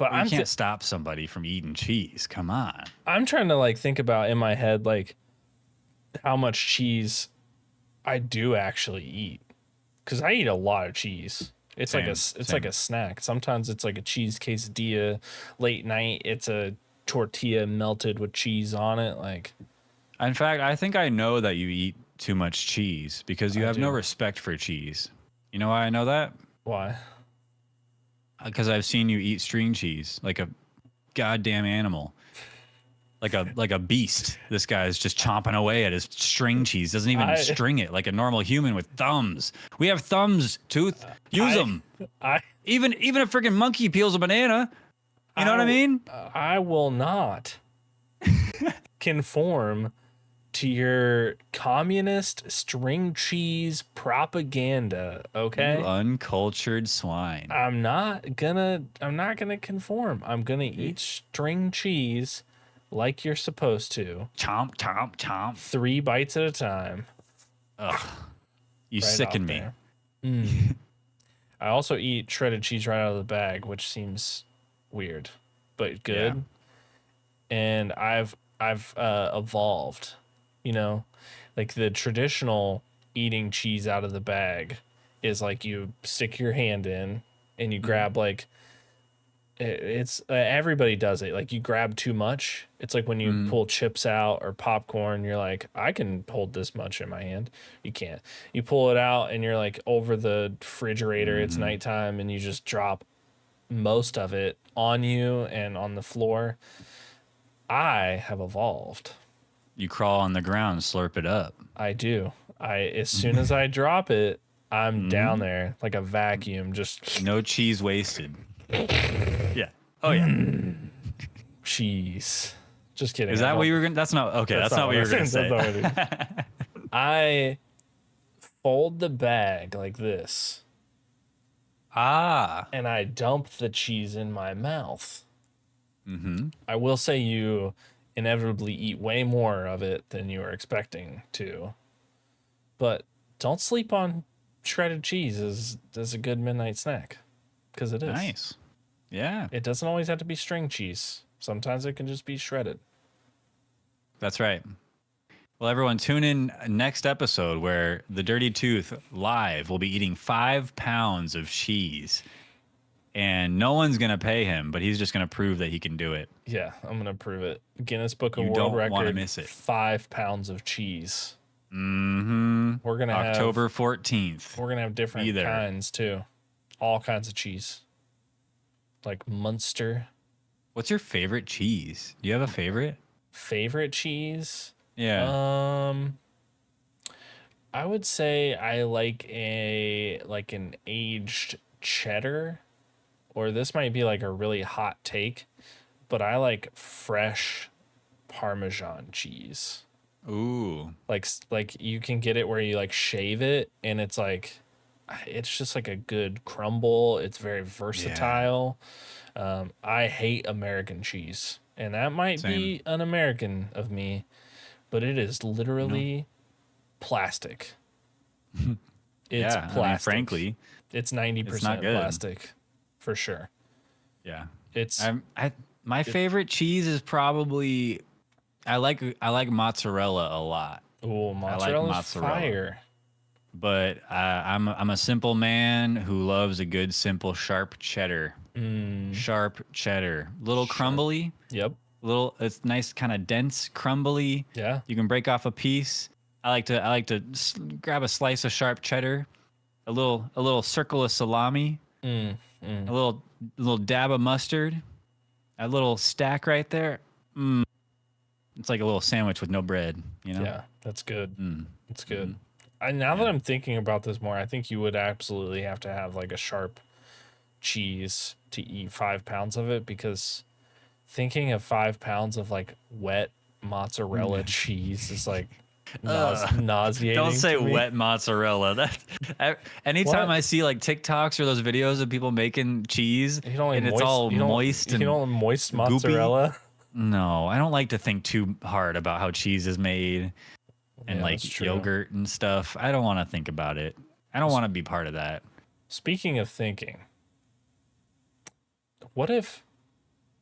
you can't stop somebody from eating cheese. Come on. I'm trying to like think about in my head like how much cheese I do actually eat, because I eat a lot of cheese. It's like a snack. Sometimes it's like a cheese quesadilla. Late night, it's a tortilla melted with cheese on it. Like, In fact, I think I know that you eat too much cheese because you have no do. respect for cheese. You know why I know that? Why? Because I've seen you eat string cheese like a goddamn animal. Like a beast. This guy is just chomping away at his string cheese. Doesn't even string it like a normal human with thumbs. We have thumbs, Tooth. Use them. Even a freaking monkey peels a banana. You know what I mean? I will not conform to your communist string cheese propaganda, okay? You uncultured swine. I'm not gonna conform. I'm gonna eat string cheese like you're supposed to. Chomp, chomp, chomp. 3 bites at a time. Ugh. You Right sicken me. I also eat shredded cheese right out of the bag, which seems weird, but good. Yeah. And I've evolved, you know, like the traditional eating cheese out of the bag is like you stick your hand in and you grab like it's everybody does it. Like you grab too much. It's like when you pull chips out or popcorn, you're like, I can hold this much in my hand. You can't. You pull it out and you're like over the refrigerator. It's nighttime and you just drop most of it on you and on the floor. I have evolved. You crawl on the ground, slurp it up. I do. As soon as I drop it, I'm down there like a vacuum. Just no cheese wasted. Yeah. Oh yeah. Cheese. Just kidding. Is that what you were gonna? That's not okay. That's not what you were gonna say. I fold the bag like this. And I dump the cheese in my mouth. I will say you inevitably eat way more of it than you are expecting to. But don't sleep on shredded cheese as a good midnight snack, because it is. Nice. Yeah. It doesn't always have to be string cheese. Sometimes it can just be shredded. That's right. Well, everyone, tune in next episode where the Dirty Tooth live will be eating 5 pounds of cheese. And no one's going to pay him, but he's just going to prove that he can do it. Yeah, I'm going to prove it. Guinness Book of World don't Record. want to miss it. 5 pounds of cheese. We're going to October 14th. We're going to have different kinds, too. All kinds of cheese. Like Munster. What's your favorite cheese? Do you have a favorite? Favorite cheese? Yeah. I would say I like an aged cheddar, or this might be like a really hot take, but I like fresh Parmesan cheese. Ooh. Like you can get it where you like shave it, and it's like it's just like a good crumble. It's very Yeah. versatile. I hate American cheese, and that might Same. be un-American of me, but it is No. literally plastic. It's Yeah. I mean, plastic. frankly, It's it's not 90% good. plastic, for sure. Yeah. It's I my it. favorite cheese is probably I like mozzarella a lot. Oh, I like mozzarella's mozzarella. fire. But I'm a simple man who loves a good simple sharp cheddar. Mm, Sharp cheddar. Little sharp. crumbly, Yep. little it's nice kind of dense, crumbly. Yeah. You can break off a piece. I like to grab a slice of sharp cheddar, a little circle of salami, Mm, mm. a little dab of mustard, a little stack right there. It's like a little sandwich with no bread, you know? Yeah, that's good. Mm, That's good. mm, Now that yeah. I'm thinking about this more, I think you would absolutely have to have like a sharp cheese to eat 5 pounds of it, because thinking of 5 pounds of like wet mozzarella cheese is like Don't nauseating say to me. wet mozzarella. Anytime What? I see like TikToks or those videos of people making cheese You don't like and it's moist? all moist You and don't moist goopy, mozzarella? no, I don't like to think too hard about how cheese is made and Yeah, that's like true. yogurt and stuff. I don't want to think about it. I don't want to be part of that. Speaking of thinking, what if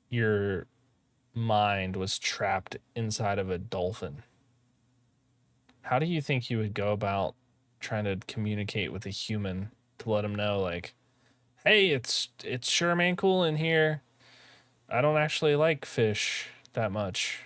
your mind was trapped inside of a dolphin? How do you think you would go about trying to communicate with a human to let them know, like, hey, it's sure man cool in here. I don't actually like fish that much.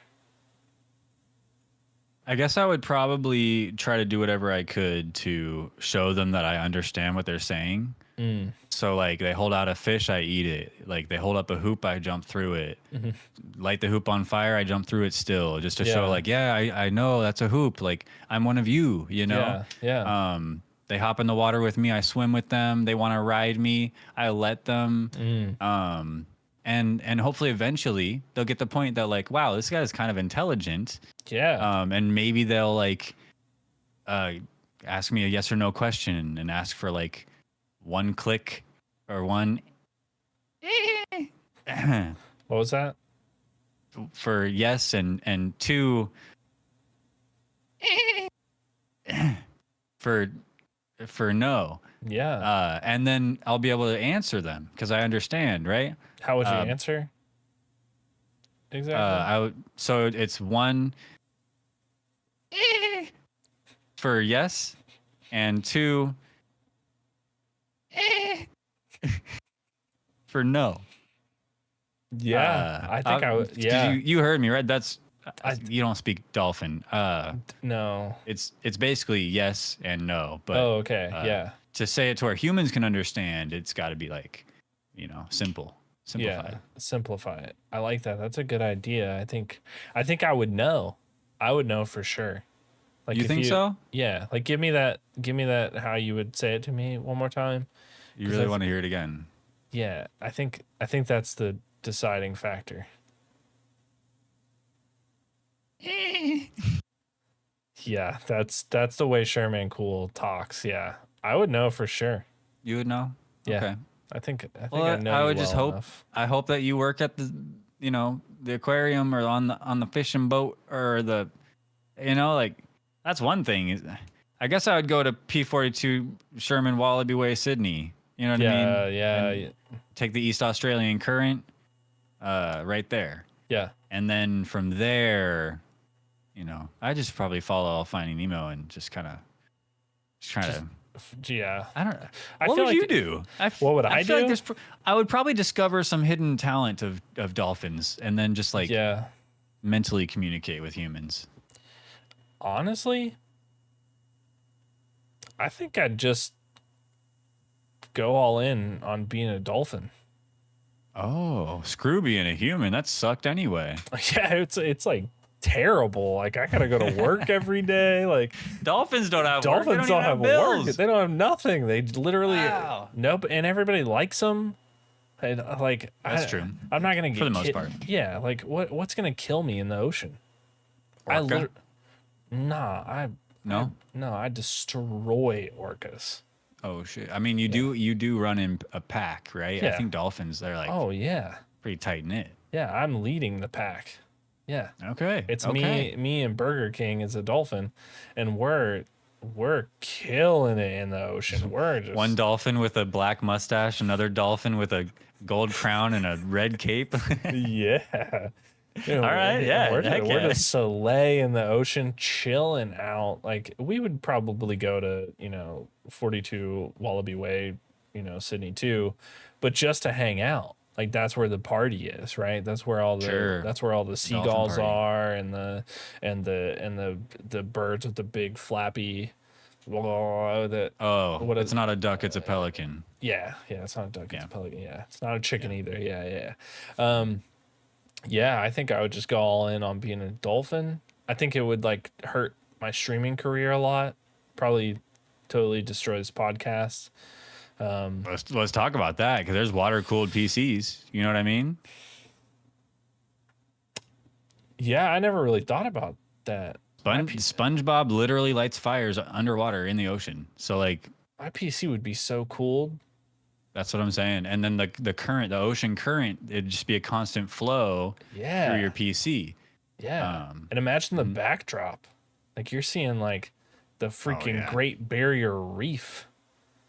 I guess I would probably try to do whatever I could to show them that I understand what they're saying. Mm. So like they hold out a fish, I eat it. Like they hold up a hoop, I jump through it. Hmm. Light the hoop on fire, I jump through it still, just to show Yeah, like, yeah, I know that's a hoop. Like I'm one of you, you know? yeah, yeah. They hop in the water with me, I swim with them. They want to ride me, I let them. Mm. And hopefully eventually they'll get the point that like, wow, this guy is kind of intelligent. Yeah. And maybe they'll like uh, ask me a yes or no question and ask for like one click or one What was that? for yes and two for for no. Yeah. And then I'll be able to answer them because I understand, right? How would you Uh, answer? Exactly. so it's one for yes and two for no. Yeah. I think I would. 'Cause Yeah. you heard me, right? That's I you don't speak dolphin. no. It's basically yes and no, but Oh, okay. Yeah. to say it to where humans can understand, it's got to be like, simple, simplified. Yeah. Simplify it. I like that. That's a good idea. I think I would know. I would know for sure. Like You if think you so? Yeah, like give me that how you would say it to me one more time. You 'Cause really want to hear it again? yeah, I think that's the deciding factor. Yeah, that's the way Sherman Cool talks. Yeah. I would know for sure. You would know? Yeah. Okay. I think Well, I know I you would just well hope. enough. I hope that you work at the aquarium or on the fishing boat or like that's one thing. I guess I would go to P42 Sherman Wallaby Way, Sydney. You know what I mean? Yeah, yeah, And take the East Australian Current, right there, yeah. and then from there, I just probably follow Finding Nemo and just kind of try to. Yeah. I don't. I What feel would like you do? what would I feel like do? I would probably discover some hidden talent of dolphins and then just like Yeah. mentally communicate with humans. Honestly, I think I'd just go all in on being a dolphin. Oh, screw being a human. That sucked anyway. Yeah, it's like terrible. Like I gotta go to work every day. Like Dolphins don't have work. dolphins They don't don't have even have work. bills. They don't have nothing. They literally Wow. nope. And everybody likes them. And like That's true. I'm not gonna get For the most part. Yeah, like what's gonna kill me in the ocean? I Orca? Nah, No. no, I destroy orcas. Oh shit. I mean, you do run in a pack, right? I Yeah. think dolphins they're like Oh yeah. pretty tight knit. Yeah, I'm leading the pack. Yeah. Okay. It's Okay. me and Burger King as a dolphin, and we're killing it in the ocean. We're just One dolphin with a black mustache, another dolphin with a gold crown and a red cape. yeah. You All know, right, yeah, we're okay. just Soleil in the ocean, chilling out. Like we would probably go to 42 Wallaby Way, Sydney too, but just to hang out. Like that's where the party is, right? Sure. That's where all the Dolphin seagulls party. are, and the birds with the big flappy. That Oh, what it's is not a duck, it's a pelican. yeah, it's not a duck, it's Yeah. a pelican. Yeah, it's not a chicken Yeah. either. Yeah, I think I would just go all in on being a dolphin. I think it would like hurt my streaming career a lot. Probably totally destroy this podcast. Let's talk about that because there's water cooled PCs. You know what I mean? Yeah, I never really thought about that. SpongeBob literally lights fires underwater in the ocean. So like My PC would be so cool. that's what I'm saying. And then the current, the ocean current, it'd just be a constant flow Yeah. through your PC. Yeah. And imagine the backdrop. Like you're seeing like the freaking yeah. Great Barrier Reef.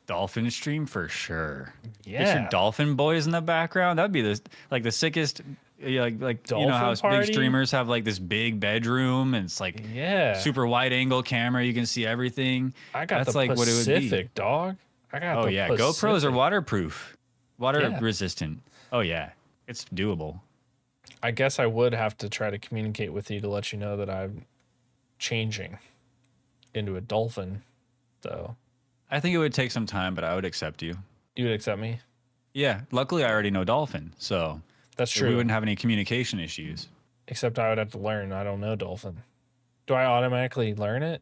Dolphin stream for sure. Yeah. Get your dolphin boys in the background. That'd be the sickest. Like Dolphin you know how party? big streamers have like this big bedroom and it's like Yeah. super wide angle camera. You can see everything. I got That's the like Pacific, what it would be. dog. I got Oh the yeah, Pacific. GoPros are waterproof, water Yeah. resistant. Oh yeah, it's doable. I guess I would have to try to communicate with you to let you know that I'm changing into a dolphin, though. I think it would take some time, but I would accept you. You would accept me? Yeah, luckily I already know dolphin, so That's we true. wouldn't have any communication issues. Except I would have to learn. I don't know dolphin. Do I automatically learn it?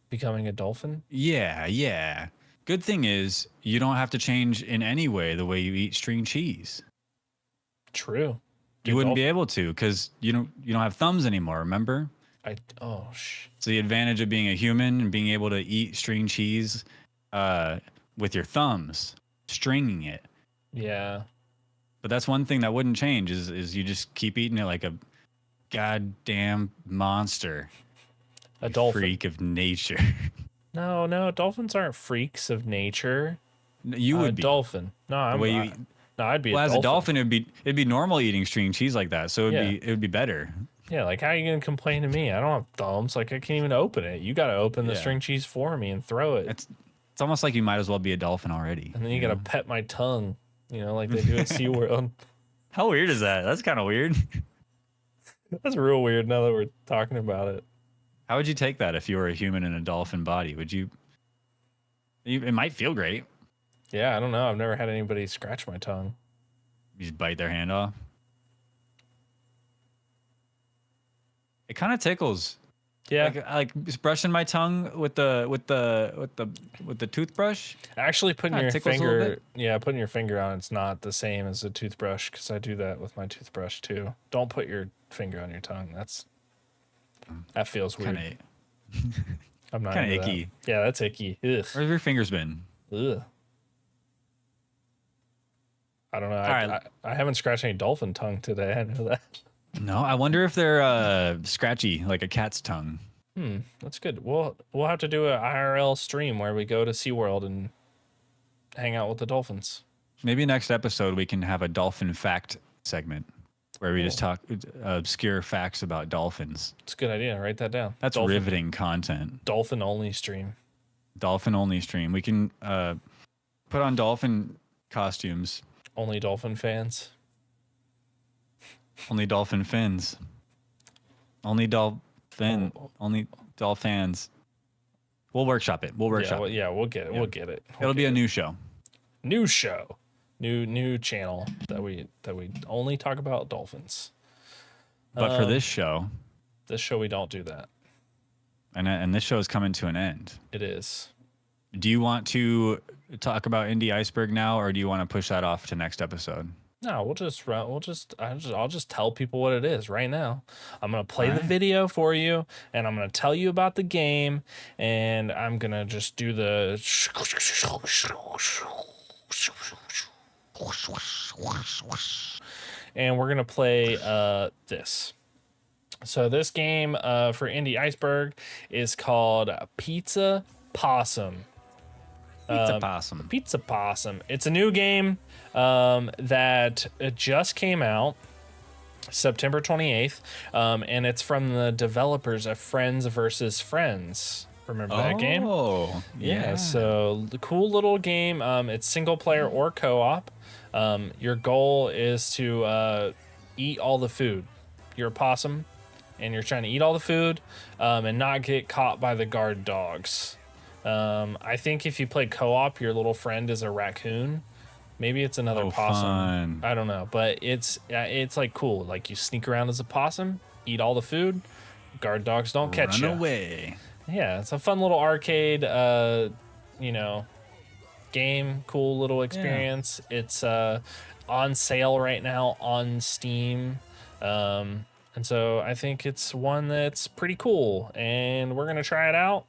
Becoming a dolphin? Yeah, yeah. Good thing is you don't have to change in any way the way you eat string cheese. True. You wouldn't be able to because you don't have thumbs anymore. Remember? It's the advantage of being a human and being able to eat string cheese with your thumbs, stringing it. Yeah. But that's one thing that wouldn't change is you just keep eating it like a goddamn monster. A dolphin. Freak of nature. No, dolphins aren't freaks of nature. You would be. Dolphin. No, I'd be well, a dolphin. as a dolphin, it'd be normal eating string cheese like that, so it would be better. Yeah, like how are you gonna complain to me? I don't have thumbs. Like I can't even open it. You gotta open the Yeah. string cheese for me and throw it. It's almost like you might as well be a dolphin already. And then you gotta pet my tongue, like they do at SeaWorld. How weird is that? That's kind of weird. That's real weird now that we're talking about it. How would you take that if you were a human in a dolphin body? Would you? It might feel great. Yeah, I don't know. I've never had anybody scratch my tongue. You just bite their hand off. It kind of tickles. Yeah. Like just brushing my tongue with the toothbrush. Actually putting Kinda your tickles a little finger bit. putting your finger on it's not the same as a toothbrush because I do that with my toothbrush too. Don't put your finger on your tongue. That feels weird. I'm not Kind of into that. icky. Yeah, that's icky. Ugh. Where have your fingers been? Ugh. I don't know. right. I haven't scratched any dolphin tongue today. I know that. No, I wonder if they're scratchy like a cat's tongue. That's good. We'll have to do a IRL stream where we go to SeaWorld and hang out with the dolphins. Maybe next episode we can have a dolphin fact segment where we just talk obscure facts about dolphins. It's a good idea. Write that down. That's riveting content. Dolphin only stream. Dolphin only stream. We can put on dolphin costumes. Only dolphin fans. Only dolphin fins. Only dolphin. Only dolphins. We'll workshop it. We'll workshop it. Yeah, we'll get it. We'll get it. It'll be a new show. New show. New channel that we only talk about dolphins. But for this show we don't do that. And this show is coming to an end. It is. Do you want to talk about Indie Iceberg now, or do you want to push that off to next episode? No, I'll just tell people what it is right now. I'm gonna All play the right. video for you, and I'm gonna tell you about the game, and I'm gonna just do the. And we're gonna play this. So this game for Indie Iceberg is called Pizza Possum. Pizza Possum. Pizza Possum. It's a new game that just came out September 28th, and it's from the developers of Friends versus Friends. Remember that game? Oh, yeah. So the cool little game. It's single player or co-op. Your goal is to eat all the food. You're a possum, and you're trying to eat all the food and not get caught by the guard dogs. I think if you play co-op, your little friend is a raccoon. Maybe it's another possum. Fun. I don't know, but it's like cool. Like you sneak around as a possum, eat all the food. Guard dogs don't catch you. Run away. Yeah, it's a fun little arcade, game. Cool little experience. Yeah. It's on sale right now on Steam. And so I think it's one that's pretty cool, and we're gonna try it out.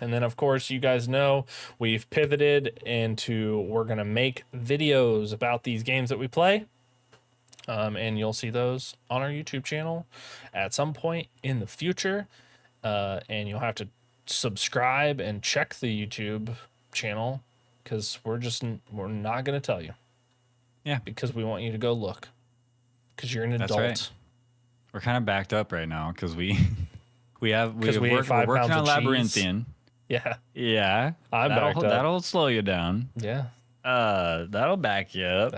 And then, of course, you guys know we've pivoted into we're going to make videos about these games that we play. And you'll see those on our YouTube channel at some point in the future. And you'll have to subscribe and check the YouTube channel because we're not going to tell you. Yeah. Because we want you to go look because you're an adult. That's right. We're kind of backed up right now because we're working on Labyrinthian. Yeah. That'll slow you down. Yeah. That'll back you up.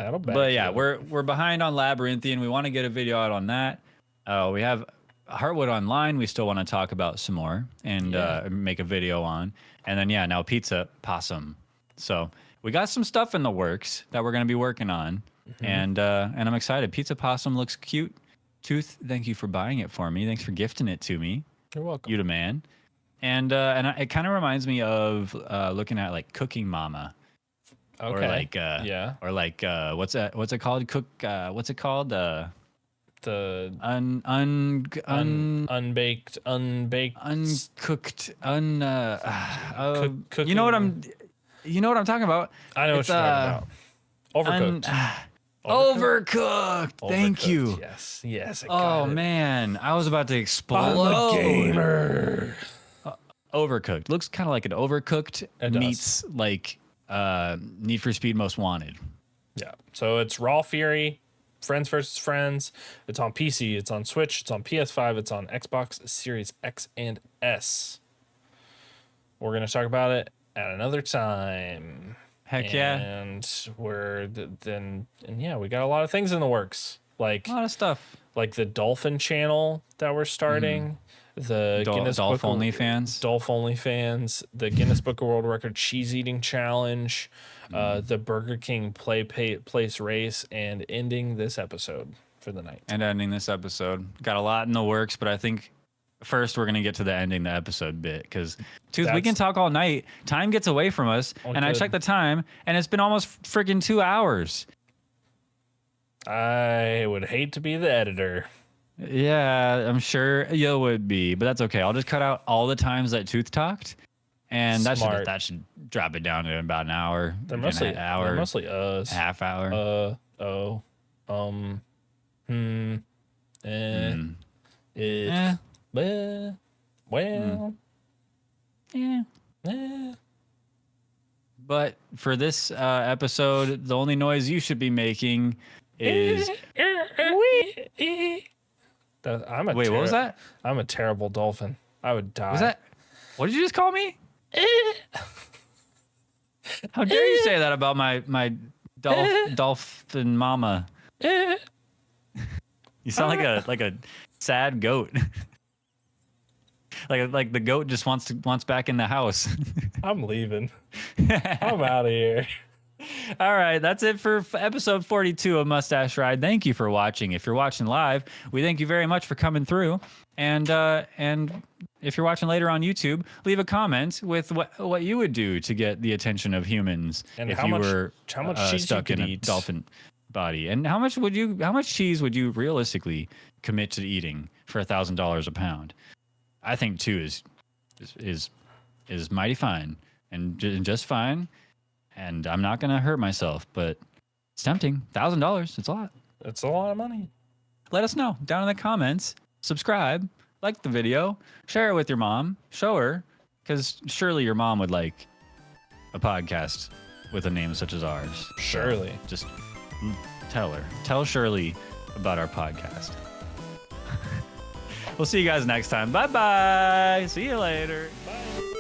We're behind on Labyrinthian. We want to get a video out on that. We have Heartwood Online. We still want to talk about some more and make a video on. And then now Pizza Possum. So we got some stuff in the works that we're going to be working on, and I'm excited. Pizza Possum looks cute. Tooth, thank you for buying it for me. Thanks for gifting it to me. You're welcome. You the man. And it kind of reminds me of looking at like Cooking Mama, okay. or like or like what's it called? What's it called? The uncooked you know what I'm talking about. I know what you're talking about. Overcooked. Thank you. Yes. Oh man, I was about to explode. I'm a gamer. Overcooked looks kind of like an Overcooked meets like Need for Speed Most Wanted. Yeah. So it's Raw Fury, Friends versus Friends. It's on PC. It's on Switch. It's on PS5. It's on Xbox Series X and S. We're gonna talk about it at another time. Heck yeah. And we got a lot of things in the works. Like a lot of stuff. Like the Dolphin channel that we're starting. The Guinness Dolph OnlyFans. The Guinness Book of World Record cheese eating challenge. The Burger King place race, and ending this episode for the night. Got a lot in the works, but I think first we're gonna get to the ending the episode bit because we can talk all night. Time gets away from us, and I checked the time, and it's been almost freaking 2 hours. I would hate to be the editor. Yeah, I'm sure you would be, but that's okay. I'll just cut out all the times that Tooth talked, and that should drop it down to about an hour. They're mostly us. Half hour. But for this episode, the only noise you should be making is. What was that? I'm a terrible dolphin. I would die. Was that? What did you just call me? How dare you say that about my dolphin mama? You sound like a sad goat. like the goat just wants back in the house. I'm leaving. I'm out of here. All right, that's it for episode 42 of Mustache Ride. Thank you for watching. If you're watching live, we thank you very much for coming through. And if you're watching later on YouTube, leave a comment with what you would do to get the attention of humans and if how you much, were how much cheese stuck you in a eat. dolphin. body. And how much cheese would you realistically commit to eating for $1,000 a pound? I think 2 is mighty fine and just fine. And I'm not going to hurt myself, but it's tempting. $1,000, it's a lot. It's a lot of money. Let us know down in the comments. Subscribe, like the video, share it with your mom, show her, because surely your mom would like a podcast with a name such as ours. Surely. So just tell Shirley about our podcast. We'll see you guys next time. Bye-bye. See you later. Bye.